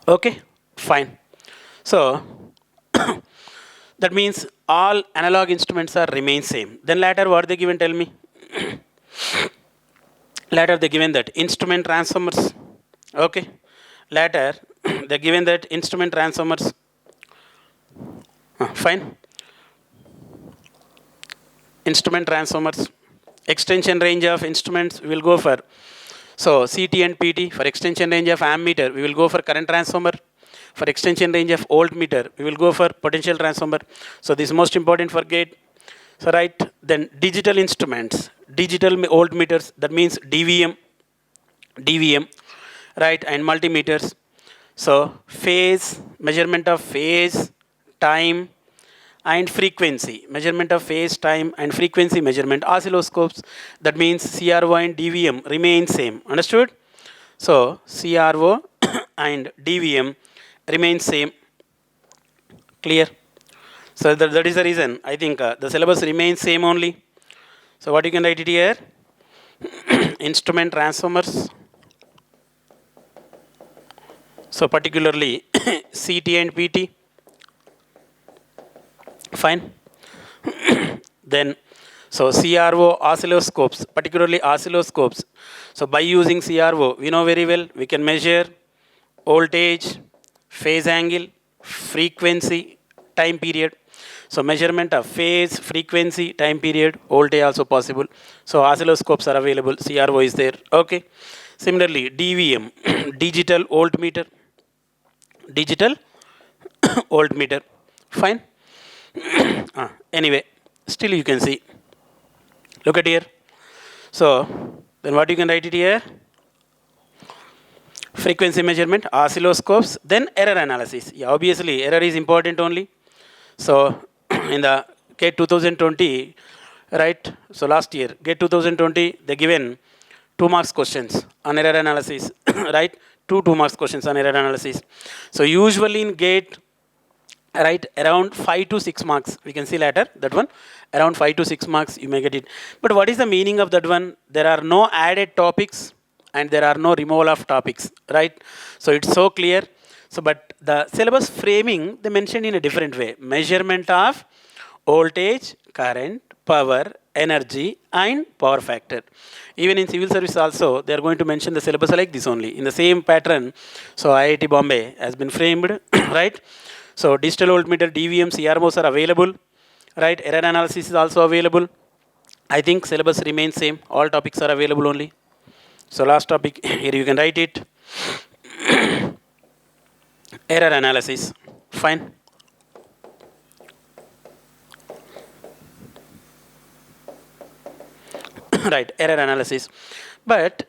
[SPEAKER 4] Okay, fine. So that means all analog instruments are remain same. Then later what they given, tell me? Later they given that instrument transformers. Okay. Later they given that instrument transformers. Fine. Instrument transformers. Extension range of instruments we will go for. So CT and PT. For extension range of ammeter we will go for current transformer. For extension range of voltmeter we will go for potential transformer. So this is most important for gate. So right, then digital instruments, digital voltmeters, that means DVM, right, and multimeters. So phase, measurement of phase, time, and frequency, measurement of phase, time, and frequency measurement. Oscilloscopes, that means CRO and DVM remain same. Understood? So CRO and DVM remain same. Clear? So that is the reason I think the syllabus remains same only. So what you can write it here? Instrument transformers. So particularly CT and PT. Fine. Then so CRO oscilloscopes, particularly oscilloscopes. So by using CRO, we know very well we can measure voltage, phase angle, frequency, time period. So measurement of phase, frequency, time period, voltage also possible. So oscilloscopes are available, CRO is there. Okay. Similarly, DVM, digital voltmeter. Digital voltmeter. Fine. Anyway, still you can see. Look at here. So then what you can write it here? Frequency measurement, oscilloscopes, then error analysis. Yeah, obviously error is important only. So in the GATE 2020, right? So last year, GATE 2020, they given 2 marks questions on error analysis, right? 2 marks questions on error analysis. So usually in GATE, right, around 5 to 6 marks, we can see later that one, around 5 to 6 marks you may get it. But what is the meaning of that one? There are no added topics and there are no removal of topics, right? So it's so clear. So but the syllabus framing, they mentioned in a different way. Measurement of voltage, current, power, energy and power factor. Even in civil service also, they are going to mention the syllabus like this only, in the same pattern. So IIT Bombay has been framed, right? So digital voltmeter, DVM, CROs are available, right? Error analysis is also available. I think syllabus remains same. All topics are available only. So last topic, here you can write it. Error analysis. Fine. Right, error analysis. But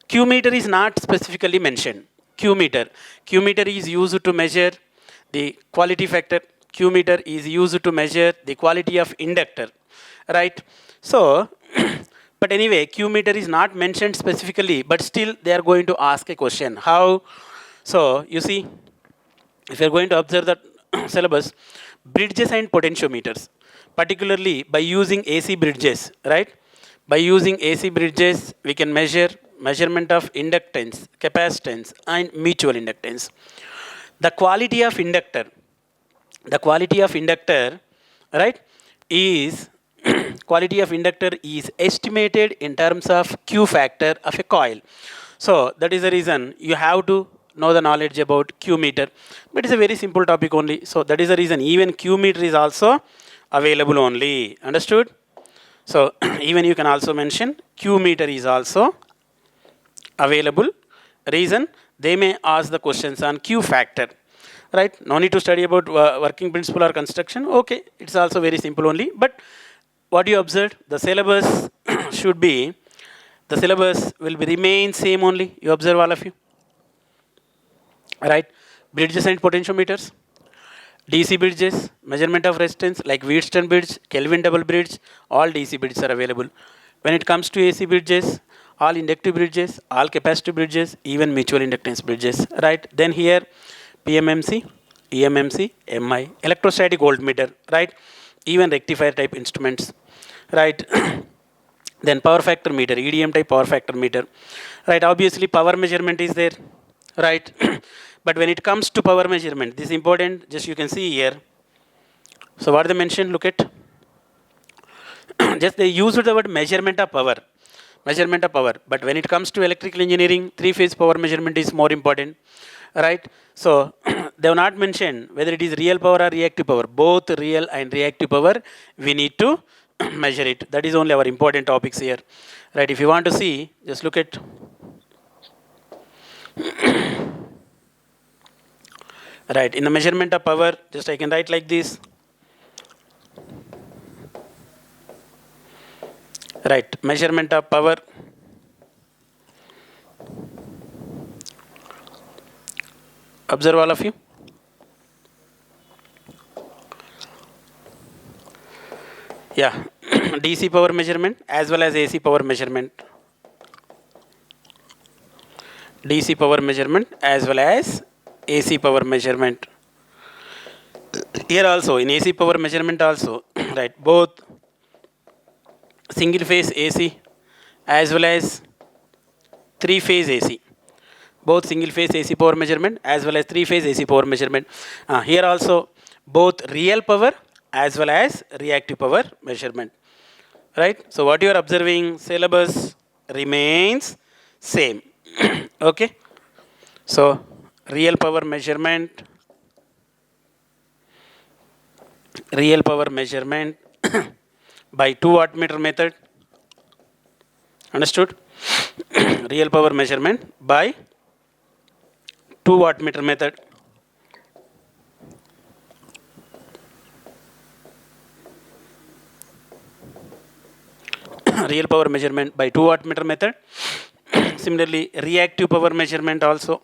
[SPEAKER 4] Q meter is not specifically mentioned. Q meter. Q meter is used to measure the quality factor. Q meter is used to measure the quality of inductor. Right. So, but anyway, Q meter is not mentioned specifically, but still they are going to ask a question. How? So, you see, if you are going to observe the syllabus, bridges and potentiometers, particularly by using AC bridges, right? By using AC bridges, we can measure measurement of inductance, capacitance, and mutual inductance. The quality of inductor, right, is quality of inductor is estimated in terms of Q factor of a coil. So that is the reason you have to know the knowledge about Q meter. But it's a very simple topic only. So that is the reason even Q meter is also available only. Understood? So even you can also mention Q meter is also available. Reason, they may ask the questions on Q factor. Right? No need to study about working principle or construction. Okay, it's also very simple only. But what you observed, the syllabus should be The syllabus will be remain same only. You observe all of you. Right? Bridges and potentiometers. DC bridges, measurement of resistance like Wheatstone bridge, Kelvin double bridge, all DC bridges are available. When it comes to AC bridges, all inductive bridges, all capacitive bridges, even mutual inductance bridges, right? Then here, PMMC, EMMC, MI, electrostatic voltmeter, right? Even rectifier type instruments, right? Then power factor meter, EDM type power factor meter, right? Obviously, power measurement is there, right? But when it comes to power measurement, this is important, just you can see here. So what they mentioned, look at. Just they used the word measurement of power. Measurement of power. But when it comes to electrical engineering, three-phase power measurement is more important. Right? So they have not mentioned whether it is real power or reactive power. Both real and reactive power, we need to measure it. That is only our important topics here. Right? If you want to see, just look at. Right, in the measurement of power, just I can write like this. Right, measurement of power. Observe all of you. Yeah, DC power measurement as well as AC power measurement. DC power measurement as well as AC power measurement. Here also, in AC power measurement also, right, both single phase AC as well as three phase AC. Both single phase AC power measurement as well as three phase AC power measurement. Here also, both real power as well as reactive power measurement. Right? So what you are observing, syllabus remains same. Okay? So real power measurement by 2 wattmeter method. Understood? Real power measurement by 2 wattmeter method. Real power measurement by 2 wattmeter method. Similarly, reactive power measurement also.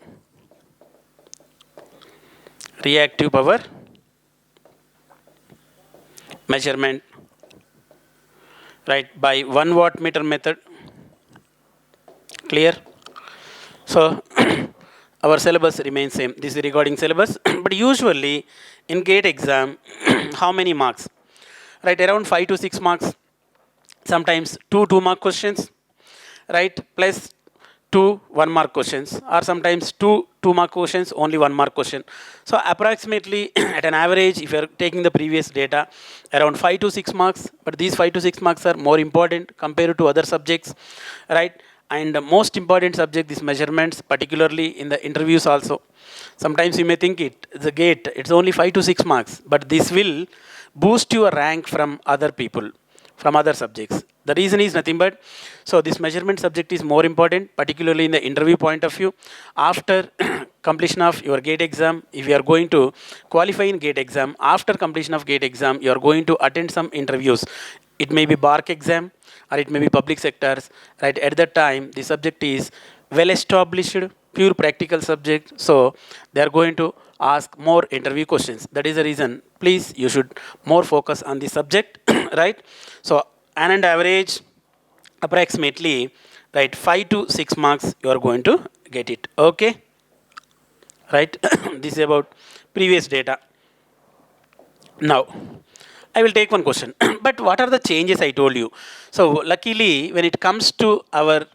[SPEAKER 4] Reactive power measurement, right, by 1 wattmeter method. Clear? So our syllabus remains same. This is regarding syllabus. But usually in GATE exam, how many marks? Right, around 5 to 6 marks. Sometimes 2 2-mark questions, right, plus 2 1-mark questions, or sometimes 2 2-mark questions, only 1-mark question. So approximately at an average, if you are taking the previous data, around 5 to 6 marks, but these 5 to 6 marks are more important compared to other subjects, right? And the most important subject, these measurements, particularly in the interviews also. Sometimes you may think the GATE, it's only 5 to 6 marks, but this will boost your rank from other people, from other subjects. The reason is nothing but, so this measurement subject is more important, particularly in the interview point of view. After completion of your GATE exam, if you are going to qualify in GATE exam, after completion of GATE exam, you are going to attend some interviews. It may be BARC exam, or it may be public sectors, right? At that time, the subject is well established, pure practical subject, so they are going to ask more interview questions. That is the reason, please, you should more focus on the subject, right? So, and average, approximately, right, 5 to 6 marks, you are going to get it, okay? Right, this is about previous data. Now, I will take one question. But what are the changes I told you? So, luckily, when it comes to our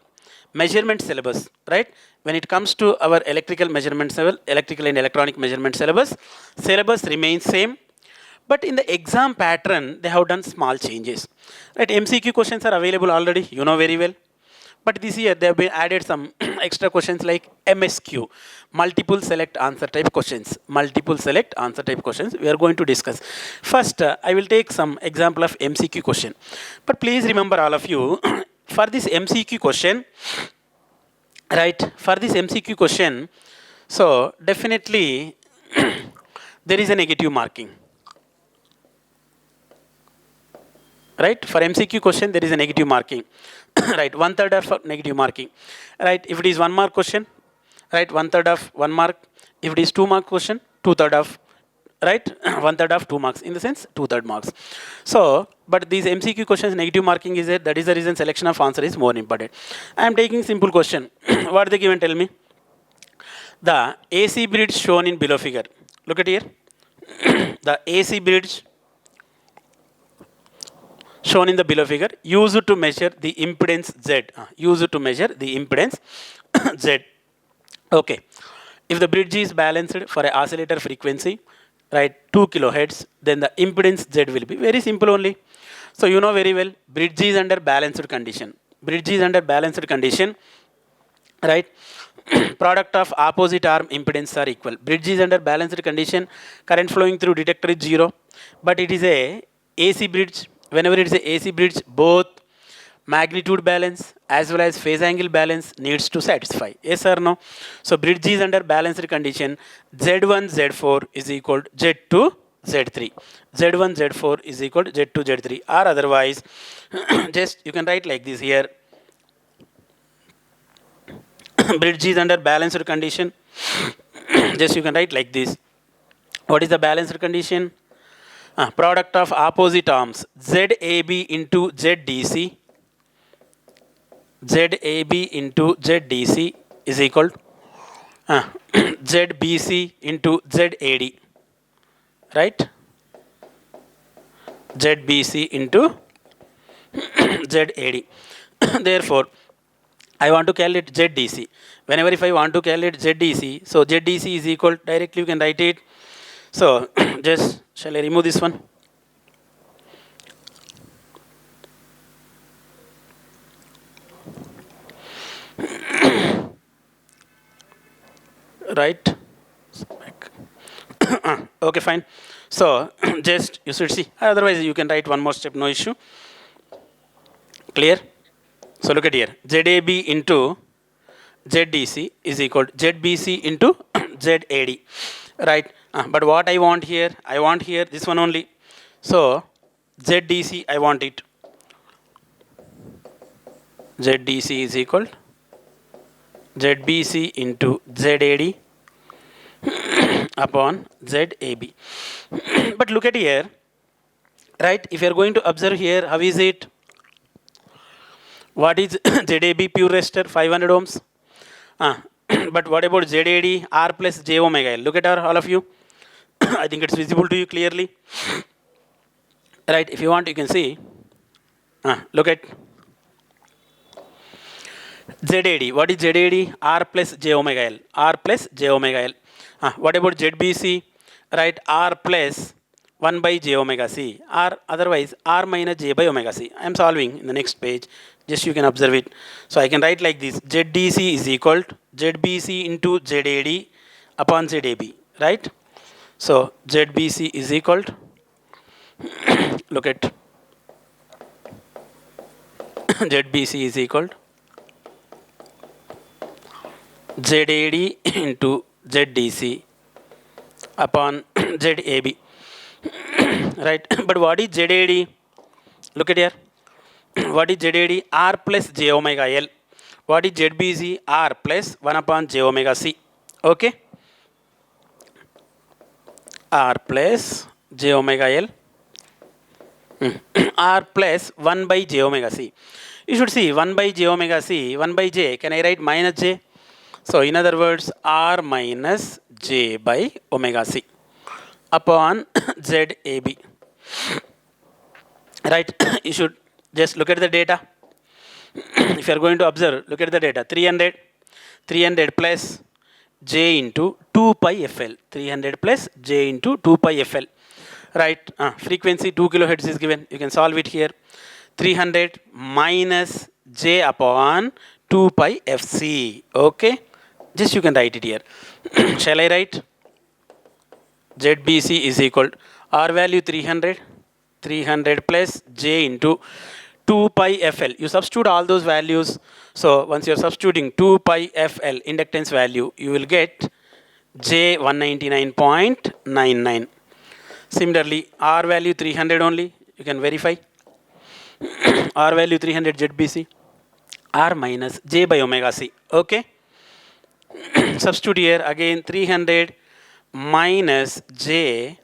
[SPEAKER 4] measurement syllabus, right? When it comes to our electrical measurement level, electrical and electronic measurement syllabus remains same. But in the exam pattern, they have done small changes. Right? MCQ questions are available already, you know very well. But this year, they have been added some extra questions like MSQ, multiple select answer type questions. Multiple select answer type questions we are going to discuss. First, I will take some example of MCQ question. But please remember all of you, for this MCQ question, right, for this MCQ question, so definitely there is a negative marking. right? For MCQ question, there is a negative marking, right? 1/3 of negative marking, right? If it is 1 mark question, right? 1/3 of 1 mark. If it is 2 mark question, 2/3 of, right? 1/3 of 2 marks, in the sense 2/3 marks. So, but these MCQ questions, negative marking is there. That is the reason selection of answer is more important. I am taking simple question. What they given? Tell me. The AC bridge shown in below figure. Look at here. The AC bridge shown in the below figure used to measure the impedance Z. Used to measure the impedance Z. Okay. If the bridge is balanced for an oscillator frequency, right, 2 kilohertz, then the impedance Z will be very simple only. So you know very well, bridge is under balanced condition. Bridge is under balanced condition, right? Product of opposite arm impedance are equal. Bridge is under balanced condition, current flowing through detector is 0, but it is a AC bridge. Whenever it is a AC bridge, both magnitude balance as well as phase angle balance needs to satisfy. Yes or no? So bridge is under balanced condition. Z1, Z4 is equal to Z2, Z3. Z1, Z4 is equal to Z2, Z3. Or otherwise, just you can write like this here. Bridge is under balanced condition. Just you can write like this. What is the balanced condition? Product of opposite arms ZAB into ZDC. ZAB into ZDC is equal to ZBC into ZAD. Right? ZBC into ZAD. Therefore, I want to calculate ZDC. Whenever if I want to calculate ZDC, so ZDC is equal, directly you can write it. So just, shall I remove this one? Right? Okay, fine. So just you should see. Otherwise, you can write one more step, no issue. Clear? So look at here. ZAB into ZDC is equal to ZBC into ZAD. Right? But what I want here this one only. So ZDC, I want it. ZDC is equal to ZBC into ZAD upon ZAB. But look at here. Right? If you are going to observe here, how is it? What is ZAB pure resistor? 500 ohms. But what about ZAD? R plus J omega L. Look at all of you. I think it's visible to you clearly. Right? If you want, you can see. Look at ZAD. What is ZAD? R plus J omega L. R plus J omega L. What about ZBC? Right? R plus 1 by J omega C. Or otherwise, R minus J by omega C. I am solving in the next page. Just you can observe it. So I can write like this. ZDC is equal to ZBC into ZAD upon ZAB. Right? So ZBC is equal to, look at, ZBC is equal to ZAD into ZDC upon ZAB. Right? But what is ZAD? Look at here. What is ZAD? R plus J omega L. What is ZBC? R plus 1 upon J omega C. Okay? R plus J omega L. R plus 1 by J omega C. You should see 1 by J omega C. 1 by J. Can I write minus J? So in other words, R minus J by omega C upon ZAB. Right? You should just look at the data. If you are going to observe, look at the data. 300 plus J into 2 pi FL. 300 plus J into 2 pi FL. Right? Frequency 2 kilohertz is given. You can solve it here. 300 minus J upon 2 pi FC. Okay? Just you can write it here. Shall I write? ZBC is equal to R value 300. 300 plus J into 2 pi FL. You substitute all those values. So once you are substituting 2 pi FL inductance value, you will get J 199.99. Similarly, R value 300 only. You can verify. R value 300 ZBC, R minus J by omega C. Okay. Substitute here again 300 minus J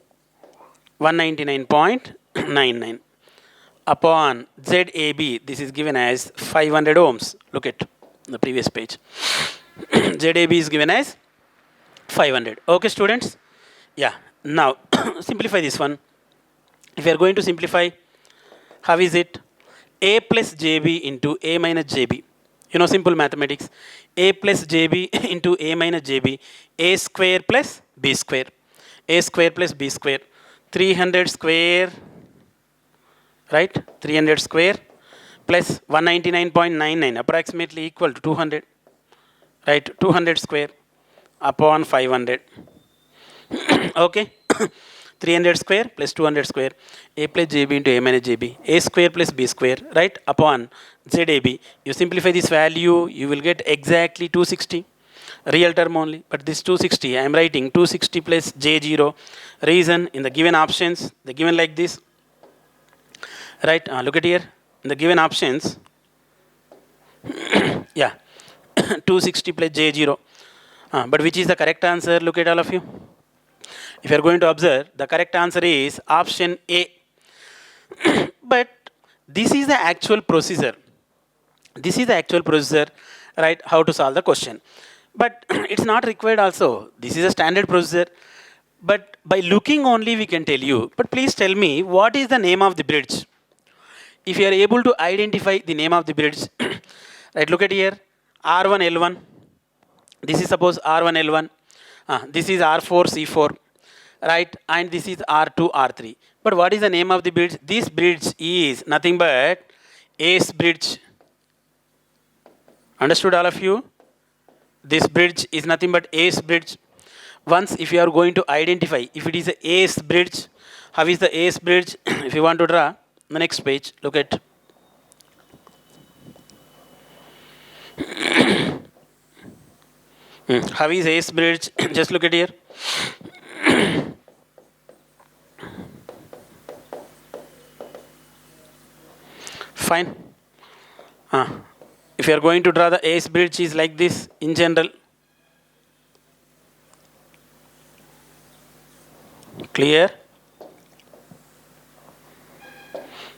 [SPEAKER 4] 199.99 upon ZAB. This is given as 500 ohms. Look at the previous page. ZAB is given as 500. Okay, students? Yeah. Now, simplify this one. If you are going to simplify, how is it? A plus JB into A minus JB. You know, simple mathematics. A plus JB into A minus JB. A square plus B square. A square plus B square. 300 square, right? 300 square plus 199.99 approximately equal to 200. Right? 200 square upon 500. Okay? 300 square plus 200 square, A plus JB into A minus JB, A square plus B square, right, upon ZAB. You simplify this value, you will get exactly 260, real term only. But this 260, I am writing 260 plus J0. Reason, in the given options, they given like this, right? Look at here, in the given options, yeah, 260 plus J0. But which is the correct answer? Look at all of you. If you are going to observe, the correct answer is option A. But this is the actual procedure. This is the actual procedure, right, how to solve the question. But it's not required also. This is a standard procedure. But by looking only we can tell you. But please tell me, what is the name of the bridge? If you are able to identify the name of the bridge, right, look at here, R1, L1. This is suppose R1, L1. This is R4, C4. Right, and this is R2, R3. But what is the name of the bridge? This bridge is nothing but ACE bridge. Understood all of you? This bridge is nothing but ACE bridge. Once if you are going to identify, if it is a ACE bridge, how is the ACE bridge? If you want to draw, the next page, look at. How is ACE bridge? Just look at here. Fine. If you are going to draw the ACE bridge is like this in general. Clear?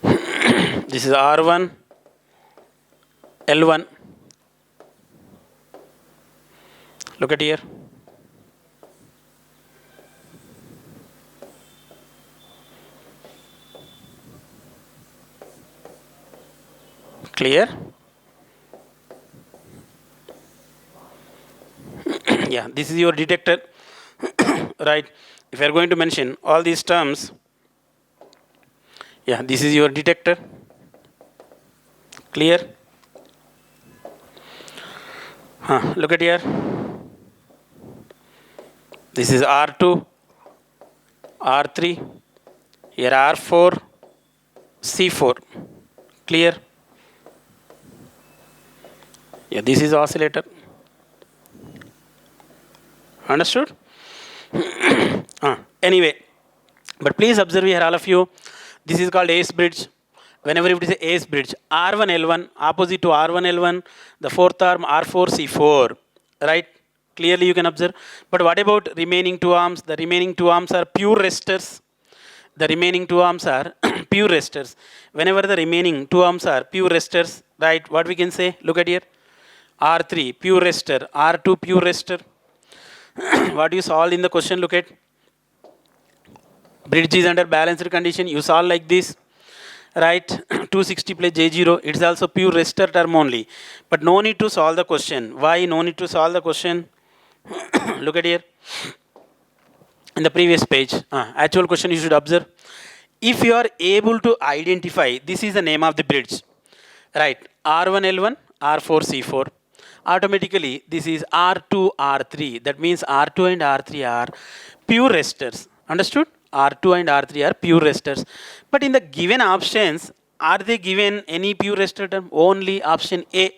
[SPEAKER 4] This is R1, L1. Look at here. Clear? Yeah, this is your detector, right? If you are going to mention all these terms, yeah, this is your detector. Clear? Look at here. This is R2, R3, here R4, C4. Clear? Yeah, this is oscillator. Understood? Anyway, but please observe here all of you, this is called ACE bridge. Whenever it is a ACE bridge, R1, L1, opposite to R1, L1, the fourth arm R4, C4, right? Clearly you can observe. But what about remaining two arms? The remaining two arms are pure resistors. The remaining two arms are pure resistors. Whenever the remaining two arms are pure resistors, right, what we can say? Look at here. R3, pure resistor. R2, pure resistor. What you solve in the question, look at. Bridge is under balanced condition. You solve like this. Right, 260 plus J0, it's also pure resistor term only. But no need to solve the question. Why no need to solve the question? Look at here. In the previous page, actual question you should observe. If you are able to identify, this is the name of the bridge. Right, R1, L1, R4, C4. Automatically, this is R2, R3. That means R2 and R3 are pure resistors. Understood? R2 and R3 are pure resistors. But in the given options, are they given any pure resistor term? Only option A.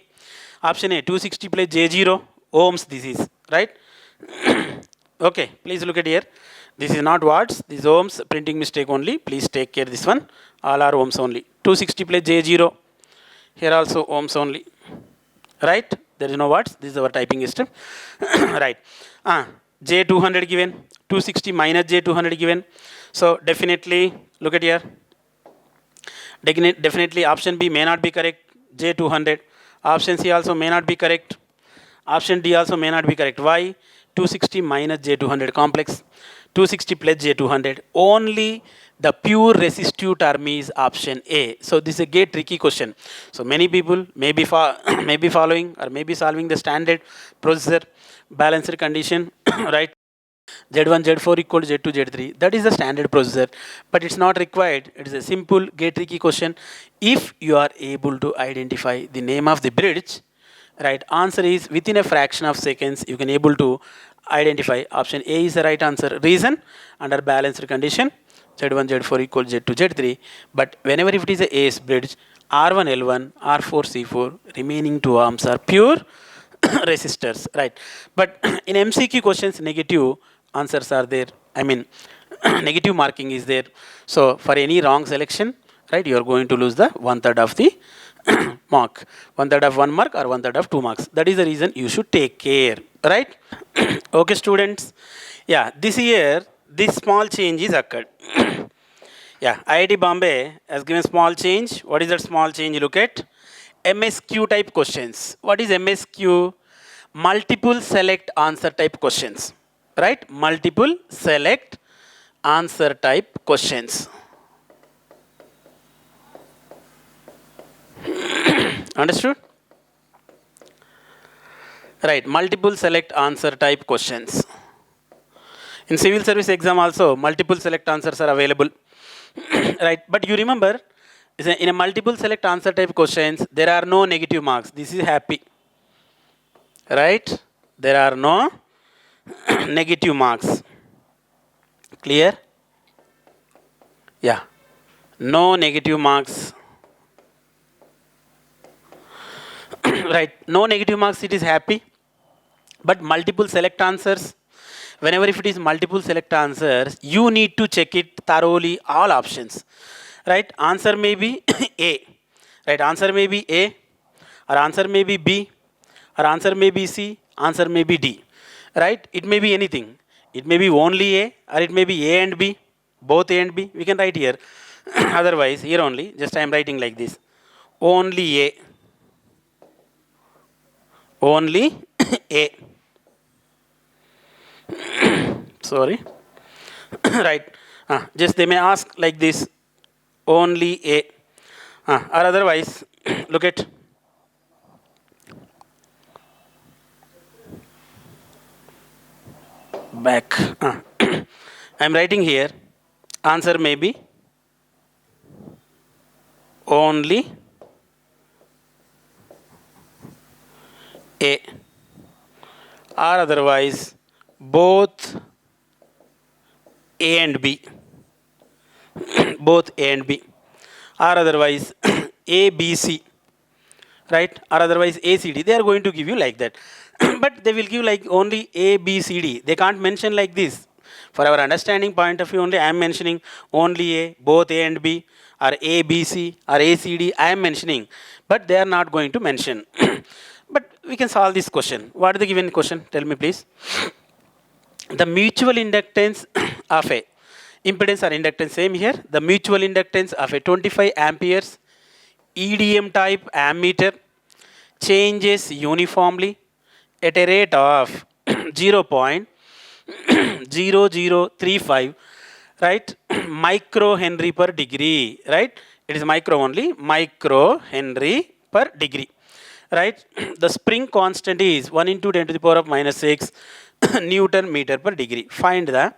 [SPEAKER 4] Option A, 260 plus J0 ohms this is, right? Okay, please look at here. This is not watts, this is ohms, printing mistake only. Please take care this one. All are ohms only. 260 plus J0. Here also ohms only. Right? There is no watts. This is our typing system. Right. J200 given. 260 minus J200 given. So definitely, look at here. Definitely option B may not be correct. J200. Option C also may not be correct. Option D also may not be correct. Why? 260 minus J200 complex. 260 plus J200. Only the pure resistive term is option A. So this is a gate tricky question. So many people may be, may be following or may be solving the standard processor balanced condition, right? Z1, Z4 equal to Z2, Z3. That is the standard processor, but it's not required. It is a simple gate tricky question. If you are able to identify the name of the bridge, right, answer is within a fraction of seconds, you can able to identify option A is the right answer. Reason, under balanced condition, Z1, Z4 equal to Z2, Z3. But whenever if it is a AS bridge, R1, L1, R4, C4, remaining two arms are pure resistors, right? But in MCQ questions, negative answers are there. I mean, negative marking is there. So for any wrong selection, right, you are going to lose the 1/3 of the mark. 1/3 of 1 mark or 1/3 of 2 marks. That is the reason you should take care, right? Okay, students. Yeah, this year, this small change is occurred. Yeah, IIT Bombay has given small change. What is that small change? Look at MSQ type questions. What is MSQ? Multiple select answer type questions, right? Multiple select answer type questions. Understood? Right, multiple select answer type questions. In civil service exam also, multiple select answers are available. Right, but you remember, in a multiple select answer type questions, there are no negative marks. This is happy. Right? There are no negative marks. Clear? Yeah. No negative marks. Right. No negative marks, it is happy. But multiple select answers, whenever if it is multiple select answers, you need to check it thoroughly, all options. Right? Answer may be A. Right? Answer may be A, or answer may be B, or answer may be C, answer may be D. Right? It may be anything. It may be only A, or it may be A and B, both A and B. We can write here. Otherwise, here only, just I am writing like this. Only A. Only A. Sorry. Right. Just they may ask like this. Only A. Or otherwise, look at. Back. I am writing here. Answer may be only A. Or otherwise, both A and B. Both A and B. Or otherwise, A, B, C. Right? Or otherwise, A, C, D. They are going to give you like that. But they will give like only A, B, C, D. They can't mention like this. For our understanding point of view only, I am mentioning only A, both A and B, or A, B, C, or A, C, D. I am mentioning. But they are not going to mention. But we can solve this question. What is the given question? Tell me please. The mutual inductance of a impedance or inductance, same here. The mutual inductance of a 25 amperes EDM type ammeter changes uniformly at a rate of 0.0035, right, microhenry per degree, right? It is micro only, microhenry per degree. Right? The spring constant is 1 into 10 to the power of minus 6 Newton meter per degree. Find the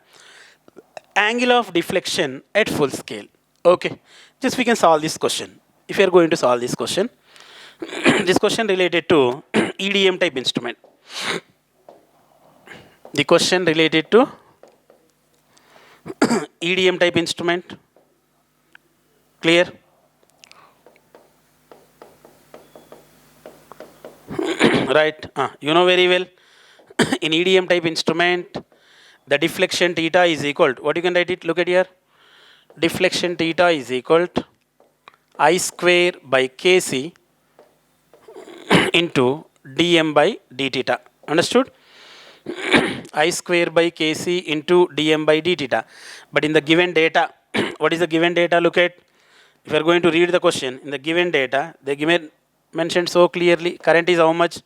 [SPEAKER 4] angle of deflection at full scale. Okay. Just we can solve this question. If you are going to solve this question, this question related to EDM type instrument. The question related to EDM type instrument. Clear? Right? You know very well. In EDM type instrument, the deflection theta is equal to, what you can write it? Look at here. Deflection theta is equal to I square by Kc into dm by d theta. Understood? I square by Kc into dm by d theta. But in the given data, what is the given data? Look at, if you are going to read the question, in the given data, they given mentioned so clearly, current is how much?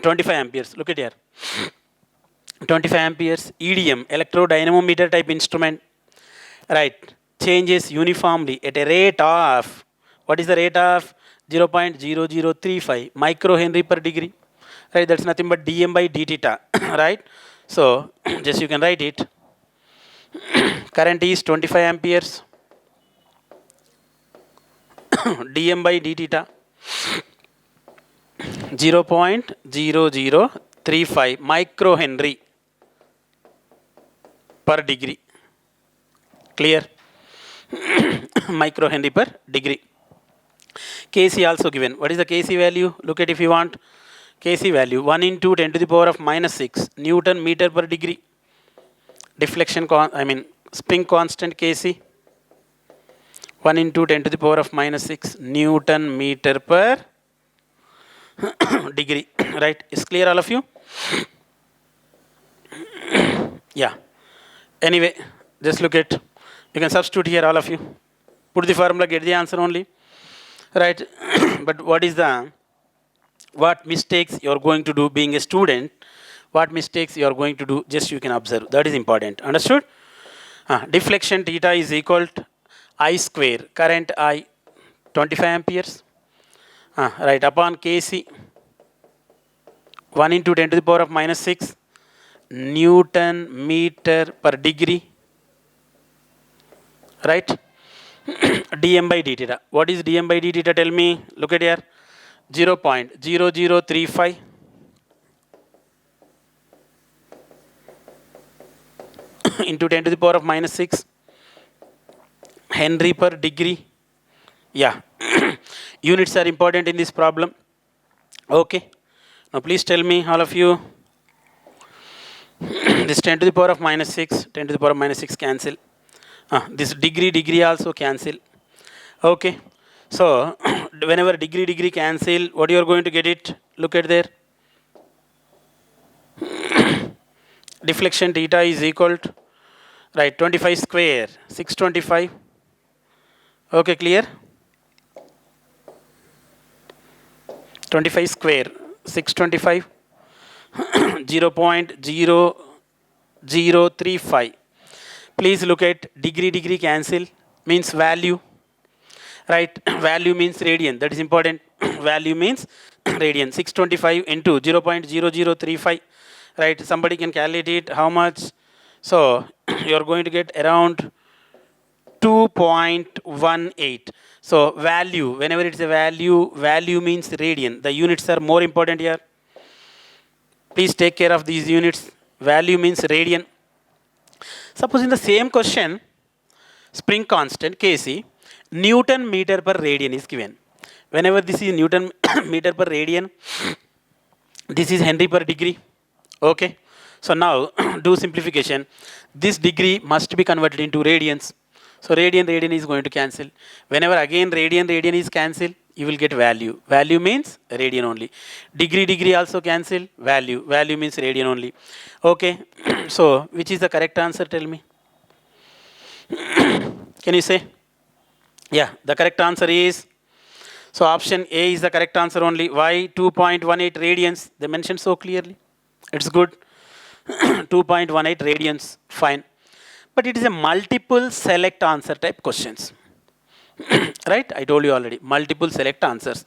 [SPEAKER 4] 25 amperes. Look at here. 25 amperes, EDM, electrodynamometer type instrument, right, changes uniformly at a rate of, what is the rate of? 0.0035 microhenry per degree, right? That's nothing but dm by d theta, right? So, just you can write it. Current is 25 amperes, dm by d theta, 0.0035 microhenry per degree. Clear? Microhenry per degree. Kc also given. What is the Kc value? Look at if you want. Kc value 1 into 10 to the power of minus 6 Newton meter per degree. Deflection, spring constant Kc 1 into 10 to the power of minus 6 Newton meter per degree. Right? Is clear all of you? Yeah. Anyway, just look at, you can substitute here all of you. Put the formula, get the answer only. Right? But what mistakes you are going to do being a student, what mistakes you are going to do, just you can observe. That is important. Understood? Deflection theta is equal to I square, current I, 25 amperes. Right, upon Kc, 1 into 10 to the power of minus 6 Newton meter per degree. Right? dm by d theta. What is dm by d theta? Tell me. Look at here. 0.0035 into 10 to the power of minus 6 Henry per degree. Yeah. Units are important in this problem. Okay. Now please tell me, all of you, this 10 to the power of minus 6, 10 to the power of minus 6 cancel. This degree also cancel. Okay. So, whenever degree cancel, what you are going to get it? Look at there. Deflection theta is equal to, right, 25 square, 625. Okay, clear? 25 square, 625, 0.0035. Please look at degree cancel, means value. Right, value means radian, that is important. Value means radian. 625 into 0.0035. Right, somebody can calculate it, how much? So, you are going to get around 2.18. So, value, whenever it's a value means radian. The units are more important here. Please take care of these units. Value means radian. Suppose in the same question, spring constant Kc, Newton meter per radian is given. Whenever this is Newton meter per radian, this is Henry per degree. Okay. So now do simplification. This degree must be converted into radians. So radian is going to cancel. Whenever again radian is cancelled, you will get value. Value means radian only. Degree also cancel. Value means radian only. Okay. So which is the correct answer? Tell me. Can you say? Yeah, the correct answer is, so option A is the correct answer only. Why? 2.18 radians. They mentioned so clearly. It's good. 2.18 radians. Fine. But it is a multiple select answer type questions. Right? I told you already. Multiple select answers.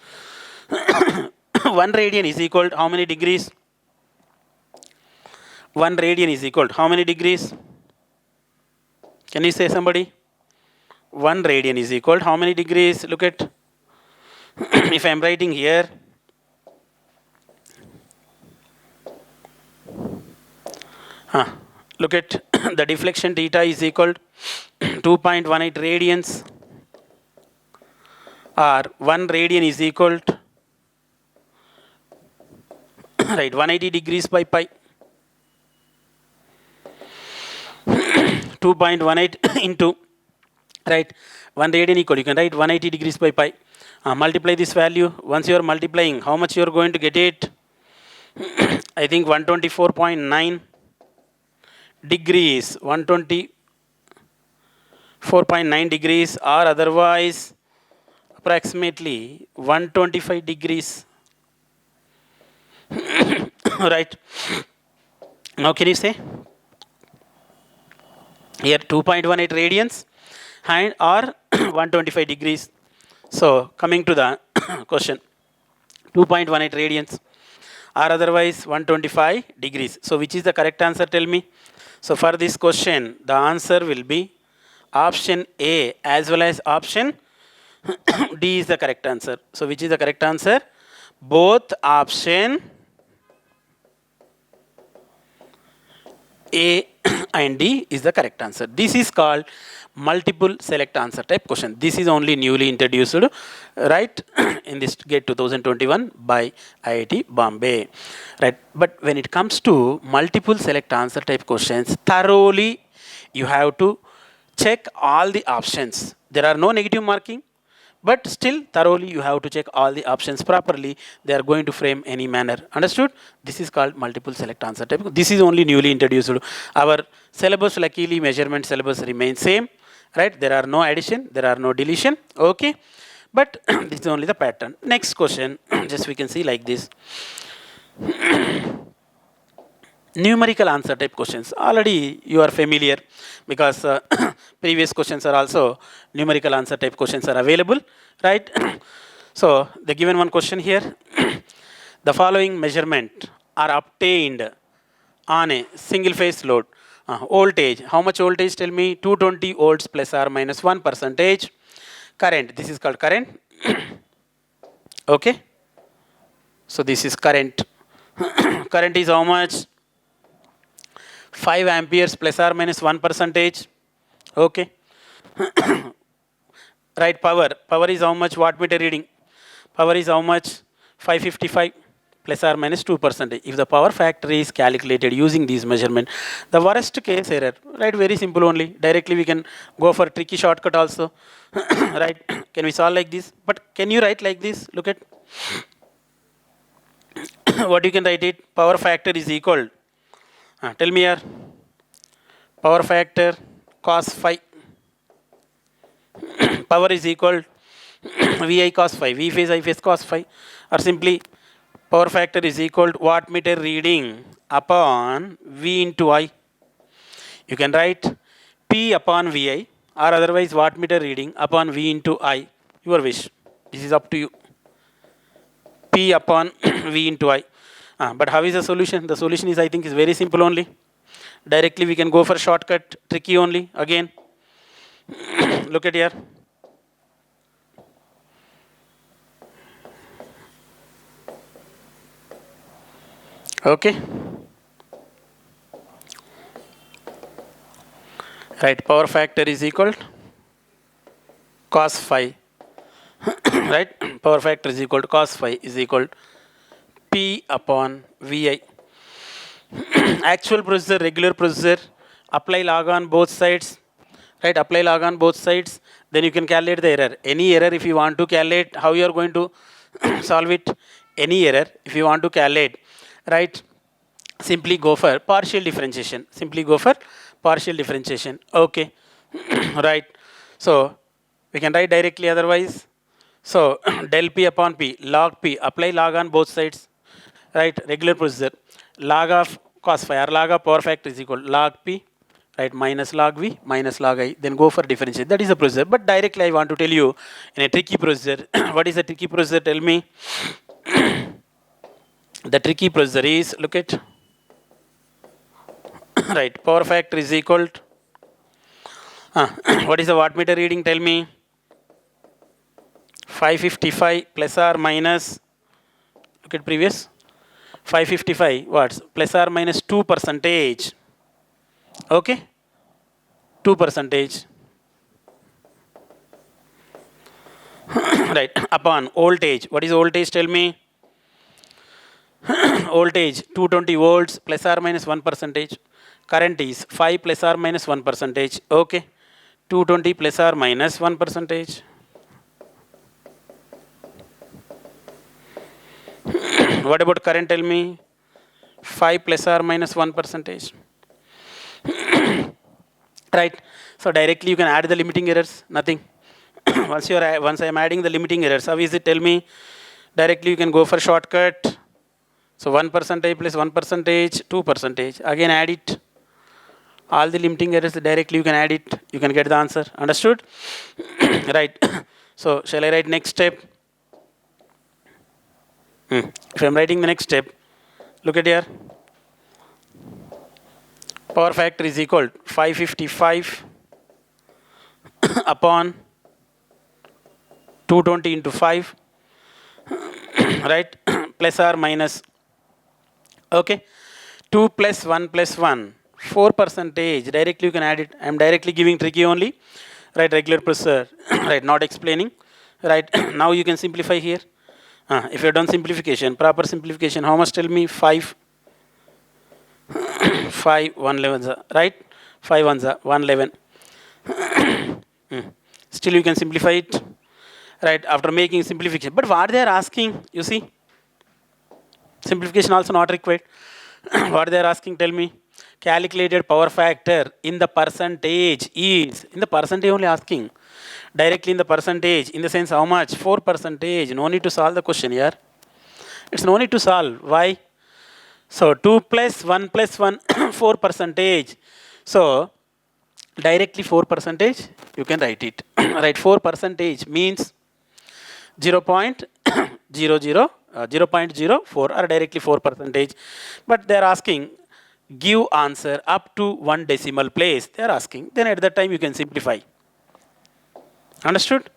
[SPEAKER 4] 1 radian is equal to how many degrees? 1 radian is equal to how many degrees? Can you say, somebody? 1 radian is equal to how many degrees? Look at, if I am writing here, look at the deflection theta is equal to 2.18 radians, or 1 radian is equal to, right, 180 degrees by pi. 2.18 into right? 1 radian equal, you can write 180 degrees by pi. Multiply this value. Once you are multiplying, how much you are going to get it? I think 124.9 degrees, 124.9 degrees, or otherwise approximately 125 degrees. Right? Now can you say? Here 2.18 radians and or 125 degrees. So coming to the question, 2.18 radians or otherwise 125 degrees. So which is the correct answer, tell me? So for this question, the answer will be option A as well as option D is the correct answer. So which is the correct answer? Both option A and D is the correct answer. This is called multiple select answer type question. This is only newly introduced, right, in this GATE 2021 by IIT Bombay, right? But when it comes to multiple select answer type questions, thoroughly you have to check all the options. There are no negative marking, but still thoroughly you have to check all the options properly. They are going to frame any manner. Understood? This is called multiple select answer type. This is only newly introduced. Our syllabus, luckily measurement syllabus remains same, right? There are no addition, there are no deletion. Okay, but this is only the pattern. Next question, just we can see like this. Numerical answer type questions. Already you are familiar because previous questions are also numerical answer type questions are available, right? So the given one question here, the following measurement are obtained on a single phase load. Voltage, how much voltage, tell me? 220 volts plus or minus 1%. Current, this is called current. Okay, so this is current. Current is how much? 5 amperes plus or minus 1%. Okay. Right, power. Power is how much? Wattmeter reading. Power is how much? 555 plus or minus 2%. If the power factor is calculated using these measurement, the worst case error, right? Very simple only. Directly we can go for tricky shortcut also. Right? Can we solve like this? But can you write like this? Look at what you can write it. Power factor is equal. Tell me here. Power factor cos phi. Power is equal VI cos phi. V phase I phase cos phi. Or simply power factor is equal to wattmeter reading upon V into I. You can write P upon VI or otherwise wattmeter reading upon V into I. Your wish. This is up to you. P upon V into I. But how is the solution? The solution is, I think, is very simple only. Directly we can go for shortcut, tricky only. Again, look at here. Okay. Right, power factor is equal cos phi. Right, power factor is equal to cos phi is equal to P upon VI. Actual procedure, regular procedure, apply log on both sides, right? Apply log on both sides, then you can calculate the error. Any error if you want to calculate, how you are going to solve it? Any error if you want to calculate, right? Simply go for partial differentiation. Simply go for partial differentiation. Okay, right? So we can write directly otherwise. So del P upon P, log P, apply log on both sides. Right, regular procedure, log of cos phi or log of power factor is equal to log P, right, minus log V minus log I, then go for differentiate. That is the procedure. But directly I want to tell you in a tricky procedure. What is the tricky procedure? Tell me. The tricky procedure is, look at, right, power factor is equal to, what is the wattmeter reading? Tell me. 555 plus or minus, look at previous. 555 watts plus or minus 2%. Okay, 2%. Right, upon voltage. What is voltage? Tell me. Voltage 220 volts plus or minus 1%. Current is 5 plus or minus 1%. Okay, 220 plus or minus 1 percentage. What about current? Tell me. 5 plus or minus 1 percentage. Right. So directly you can add the limiting errors. Nothing. once I am adding the limiting errors, how is it? Tell me. Directly you can go for shortcut. So 1 percentage plus 1 percentage, 2 percentage. Again add it. All the limiting errors directly you can add it. You can get the answer. Understood? Right. So shall I write next step? If I am writing the next step, look at here. Power factor is equal to 555 upon 220 into 5, right? Plus or minus. Okay. 2 plus 1 plus 1, 4 percentage. Directly you can add it. I am directly giving tricky only. Right, regular processor. Right, not explaining. Right, now you can simplify here. If you have done simplification, proper simplification, how much? Tell me. 5, 111, right? 5 ones are 111. Still you can simplify it, right? After making simplification. But what they are asking, you see, simplification also not required. What they are asking, tell me. Calculated power factor in the percentage is, in the percentage only asking. Directly in the percentage, in the sense how much? 4 percentage. No need to solve the question here. It's no need to solve. Why? So 2 plus 1 plus 1, 4 percentage. So directly 4 percentage, you can write it. Right, 4 percentage means 0.04 or directly 4 percentage. But they are asking, give answer up to 1 decimal place. They are asking. Then at that time you can simplify. Understood?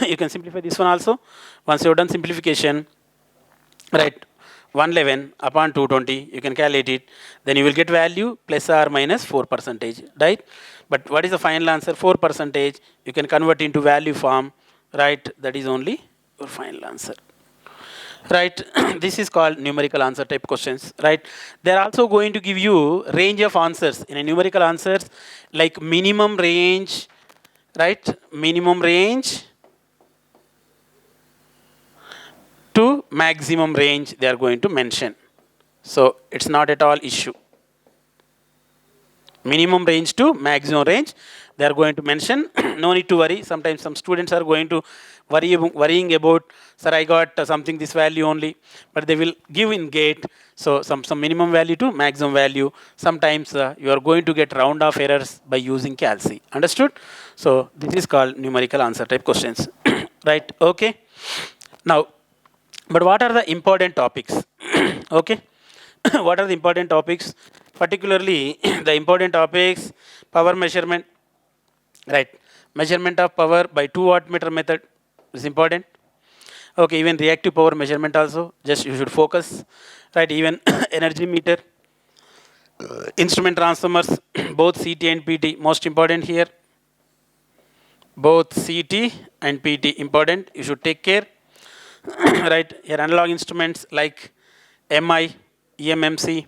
[SPEAKER 4] You can simplify this one also. Once you have done simplification, right, 111 upon 220, you can calculate it. Then you will get value plus or minus 4 percentage, right? But what is the final answer? 4 percentage. You can convert into value form, right? That is only your final answer. Right, this is called numerical answer type questions, right? They're also going to give you range of answers in a numerical answers, like minimum range, right? Minimum range to maximum range they are going to mention. So it's not at all issue. Minimum range to maximum range they are going to mention. No need to worry. Sometimes some students are going to worrying about, sir, I got something this value only, but they will give in gate. So some minimum value to maximum value. Sometimes you are going to get round off errors by using calci. Understood? So this is called numerical answer type questions. Right? Okay. Now, but what are the important topics? Okay. What are the important topics? Particularly the important topics, power measurement. Right. Measurement of power by 2 wattmeter method is important. Okay, even reactive power measurement also, just you should focus. Right, even energy meter, instrument transformers, both CT and PT, most important here. Both CT and PT important, you should take care. Right, here analog instruments like MI, EMMC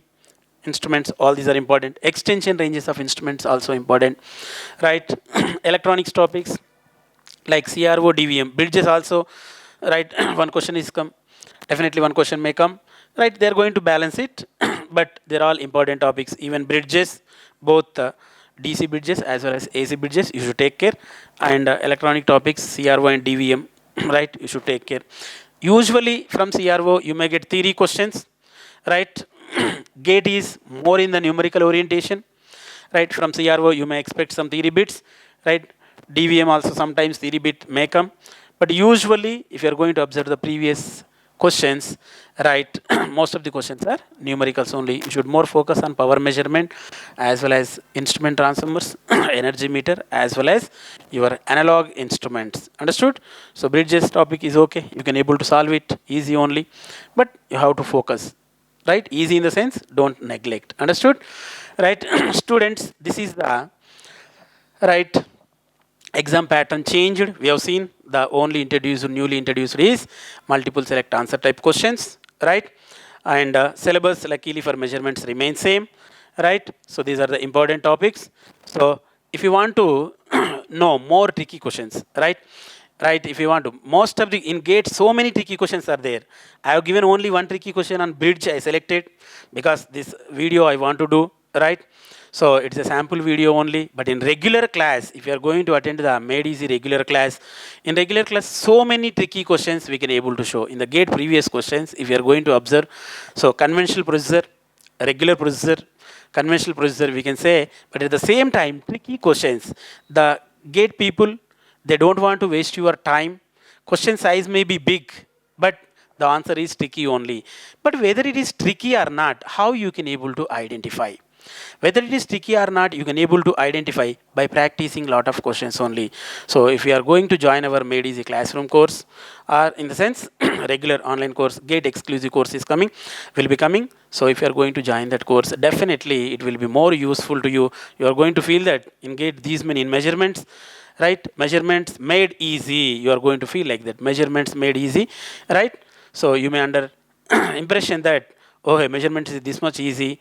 [SPEAKER 4] instruments, all these are important. Extension ranges of instruments also important. Right, electronics topics like CRO, DVM, bridges also. Right, one question is come, definitely one question may come. Right, they are going to balance it, but they're all important topics. Even bridges, both DC bridges as well as AC bridges, you should take care. And electronic topics, CRO and DVM, right, you should take care. Usually from CRO, you may get theory questions, right? Gate is more in the numerical orientation, right? From CRO, you may expect some theory bits, right? DVM also sometimes theory bit may come. But usually, if you are going to observe the previous questions, right, most of the questions are numericals only. You should more focus on power measurement as well as instrument transformers, energy meter, as well as your analog instruments. Understood? So bridges topic is okay. You can able to solve it easy only, but you have to focus. Right? Easy in the sense, don't neglect. Understood? Right? Students, this is the right exam pattern changed. We have seen the only newly introduced is multiple select answer type questions, right? And syllabus luckily for measurements remain same, right? So these are the important topics. So if you want to no, more tricky questions, right? Right, if you want to. Most of the, in GATE, so many tricky questions are there. I have given only one tricky question on bridge I selected because this video I want to do, right? So it's a sample video only, but in regular class, if you are going to attend the Made Easy regular class, in regular class, so many tricky questions we can able to show. In the GATE previous questions, if you are going to observe, so conventional procedure, regular procedure, conventional procedure we can say, but at the same time, tricky questions. The GATE people, they don't want to waste your time. Question size may be big, but the answer is tricky only. But whether it is tricky or not, how you can able to identify? Whether it is tricky or not, you can able to identify by practicing lot of questions only. So if you are going to join our Made Easy classroom course, or in the sense regular online course, GATE exclusive course is coming, will be coming. So if you are going to join that course, definitely it will be more useful to you. You are going to feel that in GATE these many measurements, right? Measurements made easy. You are going to feel like that. Measurements made easy, right? So you may under impression that, oh, hey, measurements is this much easy,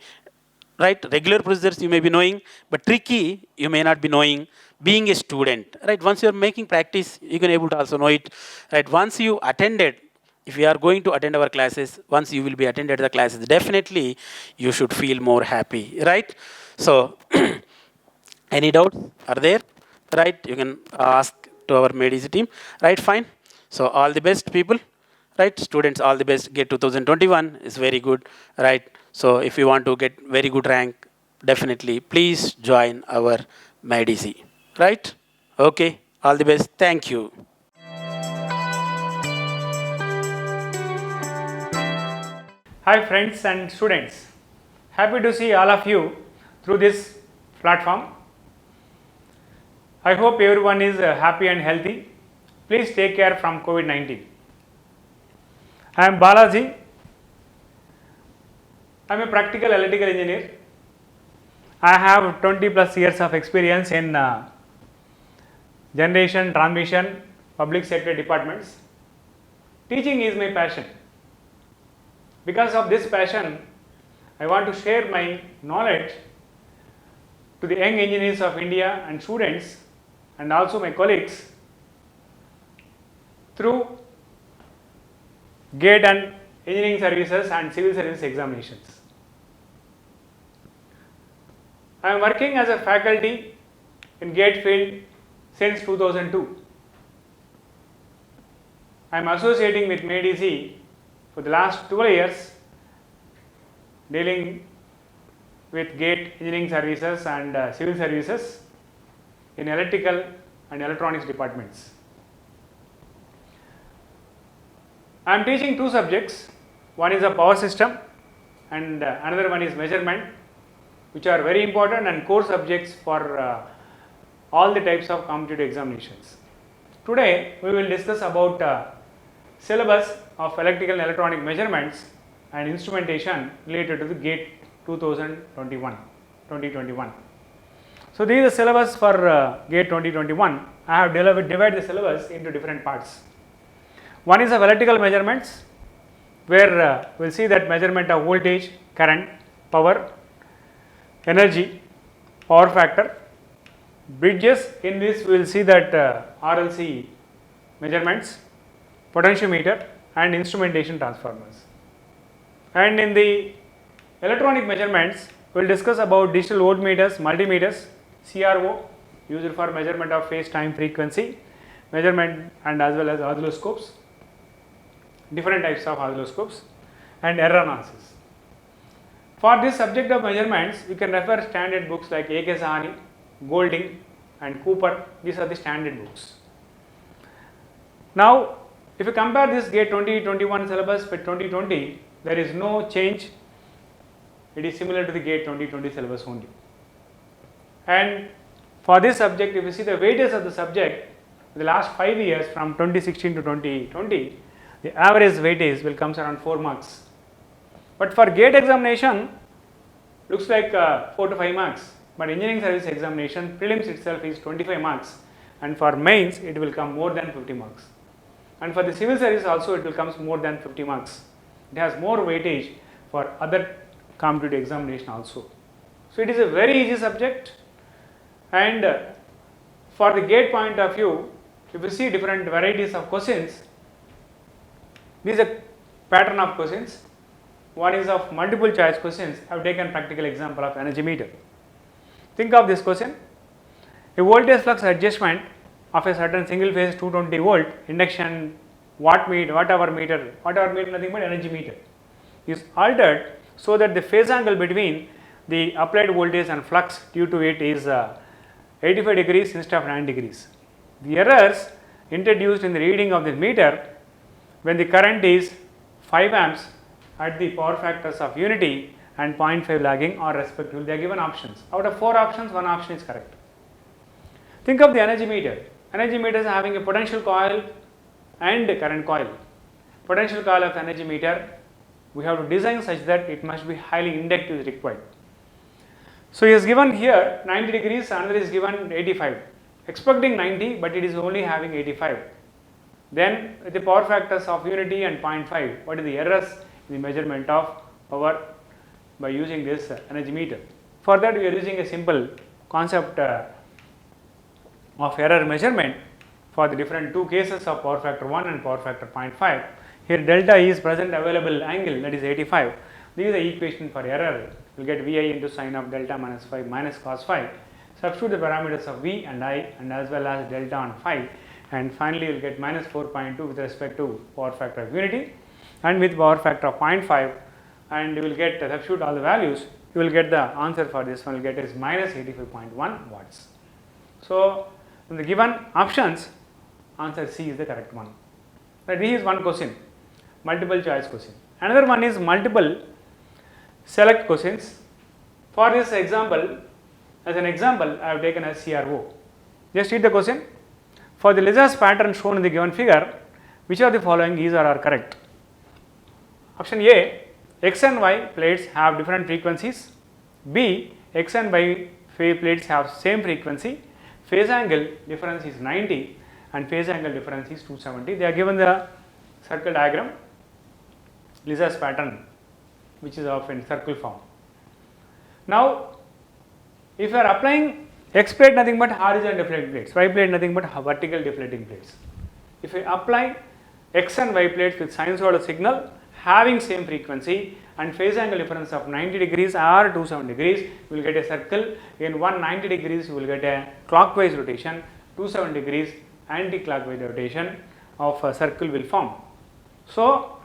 [SPEAKER 4] right? Regular procedures you may be knowing, but tricky you may not be knowing. Being a student, right? Once you are making practice, you can able to also know it, right? Once you attended, if you are going to attend our classes, once you will be attended the classes, definitely you should feel more happy, right? So any doubts are there, right? You can ask to our Made Easy team, right? Fine. So all the best people, right? Students, all the best. GATE 2021 is very good, right? So if you want to get very good rank, definitely please join our Made Easy, right? Okay, all the best. Thank you.
[SPEAKER 5] Hi friends and students, happy to see all of you through this platform. I hope everyone is happy and healthy. Please take care from COVID-19. I am Balaji. I am a practical electrical engineer. I have 20 plus years of experience in generation, transmission, public sector departments. Teaching is my passion. Because of this passion, I want to share my knowledge to the young engineers of India and students and also my colleagues through GATE and engineering services and civil service examinations. I am working as a faculty in GATE field since 2002. I am associating with Made Easy for the last 12 years, dealing with GATE engineering services and civil services in electrical and electronics departments. I am teaching two subjects. One is a power system and another one is measurement, which are very important and core subjects for all the types of competitive examinations. Today we will discuss about syllabus of electrical and electronic measurements and instrumentation related to the GATE 2021. So this is the syllabus for GATE 2021. I have divided the syllabus into different parts. One is of electrical measurements, where we will see that measurement of voltage, current, power, energy, power factor. Bridges, in this we will see that RLC measurements, potentiometer and instrumentation transformers. And in the electronic measurements, we will discuss about digital voltmeters, multimeters, CRO used for measurement of phase, time, frequency, measurement and as well as oscilloscopes, different types of oscilloscopes and error analysis. For this subject of measurements, we can refer standard books like A.K. Sahani, Golding and Cooper. These are the standard books. Now, if you compare this GATE 2021 syllabus with 2020, there is no change. It is similar to the GATE 2020 syllabus only. And for this subject, if you see the weightage of the subject, in the last 5 years from 2016 to 2020, the average weightage will comes around 4 marks. But for GATE examination, looks like 4 to 5 marks. But engineering service examination, prelims itself is 25 marks, and for mains it will come more than 50 marks. And for the civil service also it will come more than 50 marks. It has more weightage for other competitive examination also. So it is a very easy subject, and for the gate point of view, if you see different varieties of questions, this is a pattern of questions. One is of multiple choice questions. I have taken practical example of energy meter. Think of this question. A voltage flux adjustment of a certain single phase 220 volt induction whatever meter nothing but energy meter is altered so that the phase angle between the applied voltage and flux due to it is 85 degrees instead of 9 degrees. The errors introduced in the reading of the meter when the current is 5 amps at the power factors of unity and 0.5 lagging are respectively. They are given options. Out of 4 options, 1 option is correct. Think of the energy meter. Energy meter is having a potential coil and current coil. Potential coil of energy meter, we have to design such that it must be highly inductive is required. So he is given here 90 degrees, another is given 85. Expecting 90, but it is only having 85. Then with the power factors of unity and 0.5, what is the errors in the measurement of power by using this energy meter? For that we are using a simple concept of error measurement for the different two cases of power factor 1 and power factor 0.5. Here delta is present available angle, that is 85. This is the equation for error. You will get Vi into sine of delta minus phi minus cos phi. Substitute the parameters of V and I and as well as delta and phi, and finally you will get minus 4.2 with respect to power factor of unity and with power factor of 0.5, and you will get substitute all the values, you will get the answer for this one, will get is minus 85.1 watts. So from the given options, answer C is the correct one. Right, this is one question, multiple choice question. Another one is multiple select questions. For this example, as an example, I have taken as CRO. Just read the question. For the lasers pattern shown in the given figure, which of the following is or are correct? Option A, X and Y plates have different frequencies. B, X and Y plates have same frequency. Phase angle difference is 90 and phase angle difference is 270. They are given the circle diagram, lasers pattern, which is of in circle form. Now, if you are applying X plate nothing but horizontal deflecting plates, Y plate nothing but vertical deflecting plates. If you apply X and Y plates with sinusoidal signal having same frequency and phase angle difference of 90 degrees or 270 degrees, you will get a circle. In 190 degrees you will get a clockwise rotation, 270 degrees anti-clockwise rotation of a circle will form. So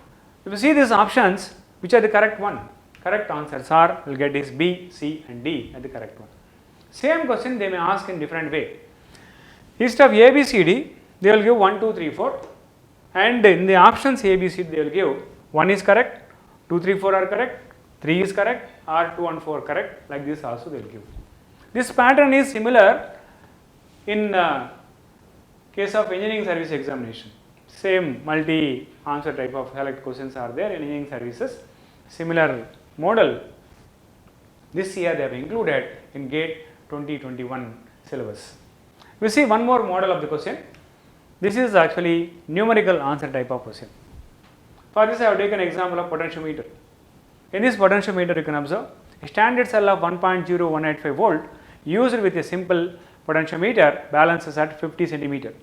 [SPEAKER 5] if you see these options, which are the correct one? Correct answers are, will get is B, C and D are the correct one. Same question they may ask in different way. Instead of A, B, C, D, they will give 1, 2, 3, 4, and in the options A, B, C, they will give 1 is correct, 2, 3, 4 are correct, 3 is correct, or 2 and 4 correct. Like this also they will give. This pattern is similar in case of engineering service examination. Same multi answer type of select questions are there in engineering services. Similar model this year they have included in GATE 2021 syllabus. We see one more model of the question. This is actually numerical answer type of question. For this I have taken example of potentiometer. In this potentiometer you can observe a standard cell of 1.0185 volt used with a simple potentiometer balances at 50 centimeter.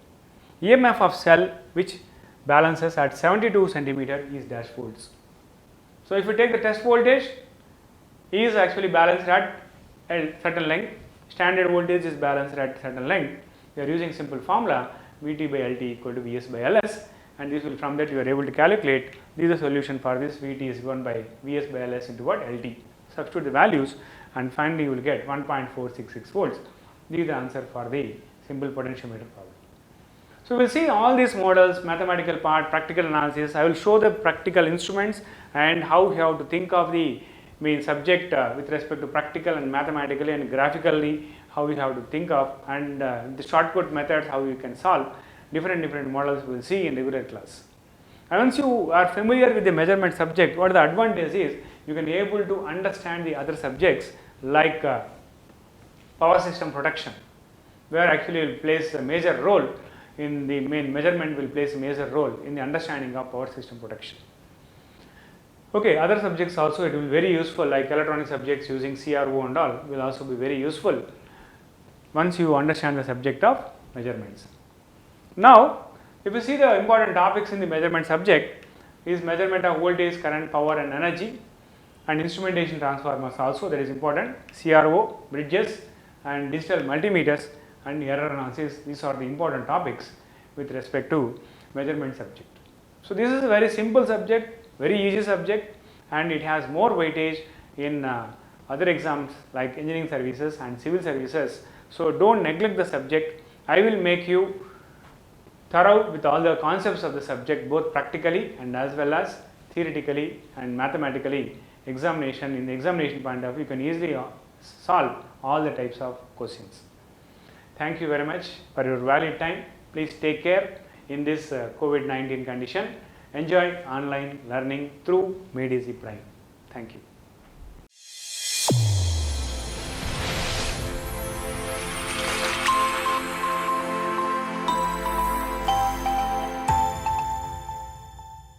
[SPEAKER 5] EMF of cell which balances at 72 centimeter is dash volts. So if you take the test voltage, E is actually balanced at a certain length, standard voltage is balanced at certain length. We are using simple formula Vt by Lt equal to Vs by Ls, and this will, from that you are able to calculate. This is the solution for this. Vt is given by Vs by Ls into what? Lt. Substitute the values and finally you will get 1.466 volts. This is the answer for the simple potentiometer problem. So we will see all these models, mathematical part, practical analysis. I will show the practical instruments and how you have to think of the subject with respect to practical and mathematically and graphically, how you have to think of, and the shortcut methods how you can solve different models we will see in regular class. And once you are familiar with the measurement subject, what the advantage is, you can be able to understand the other subjects like power system protection, where actually it will plays a major role in the main measurement will plays a major role in the understanding of power system protection. Okay, other subjects also it will be very useful, like electronic subjects using CRO and all will also be very useful once you understand the subject of measurements. Now, if you see the important topics in the measurement subject is measurement of voltage, current, power and energy, and instrumentation transformers also, that is important, CRO, bridges and digital multimeters and error analysis. These are the important topics with respect to measurement subject. So, this is a very simple subject, very easy subject, and it has more weightage in other exams like engineering services and civil services. So, do not neglect the subject. I will make you thorough with all the concepts of the subject, both practically and as well as theoretically and mathematically. Examination, in the examination point of view, you can easily solve all the types of questions. Thank you very much for your valued time. Please take care in this COVID-19 condition. Enjoy online learning through Made Easy Prime. Thank you.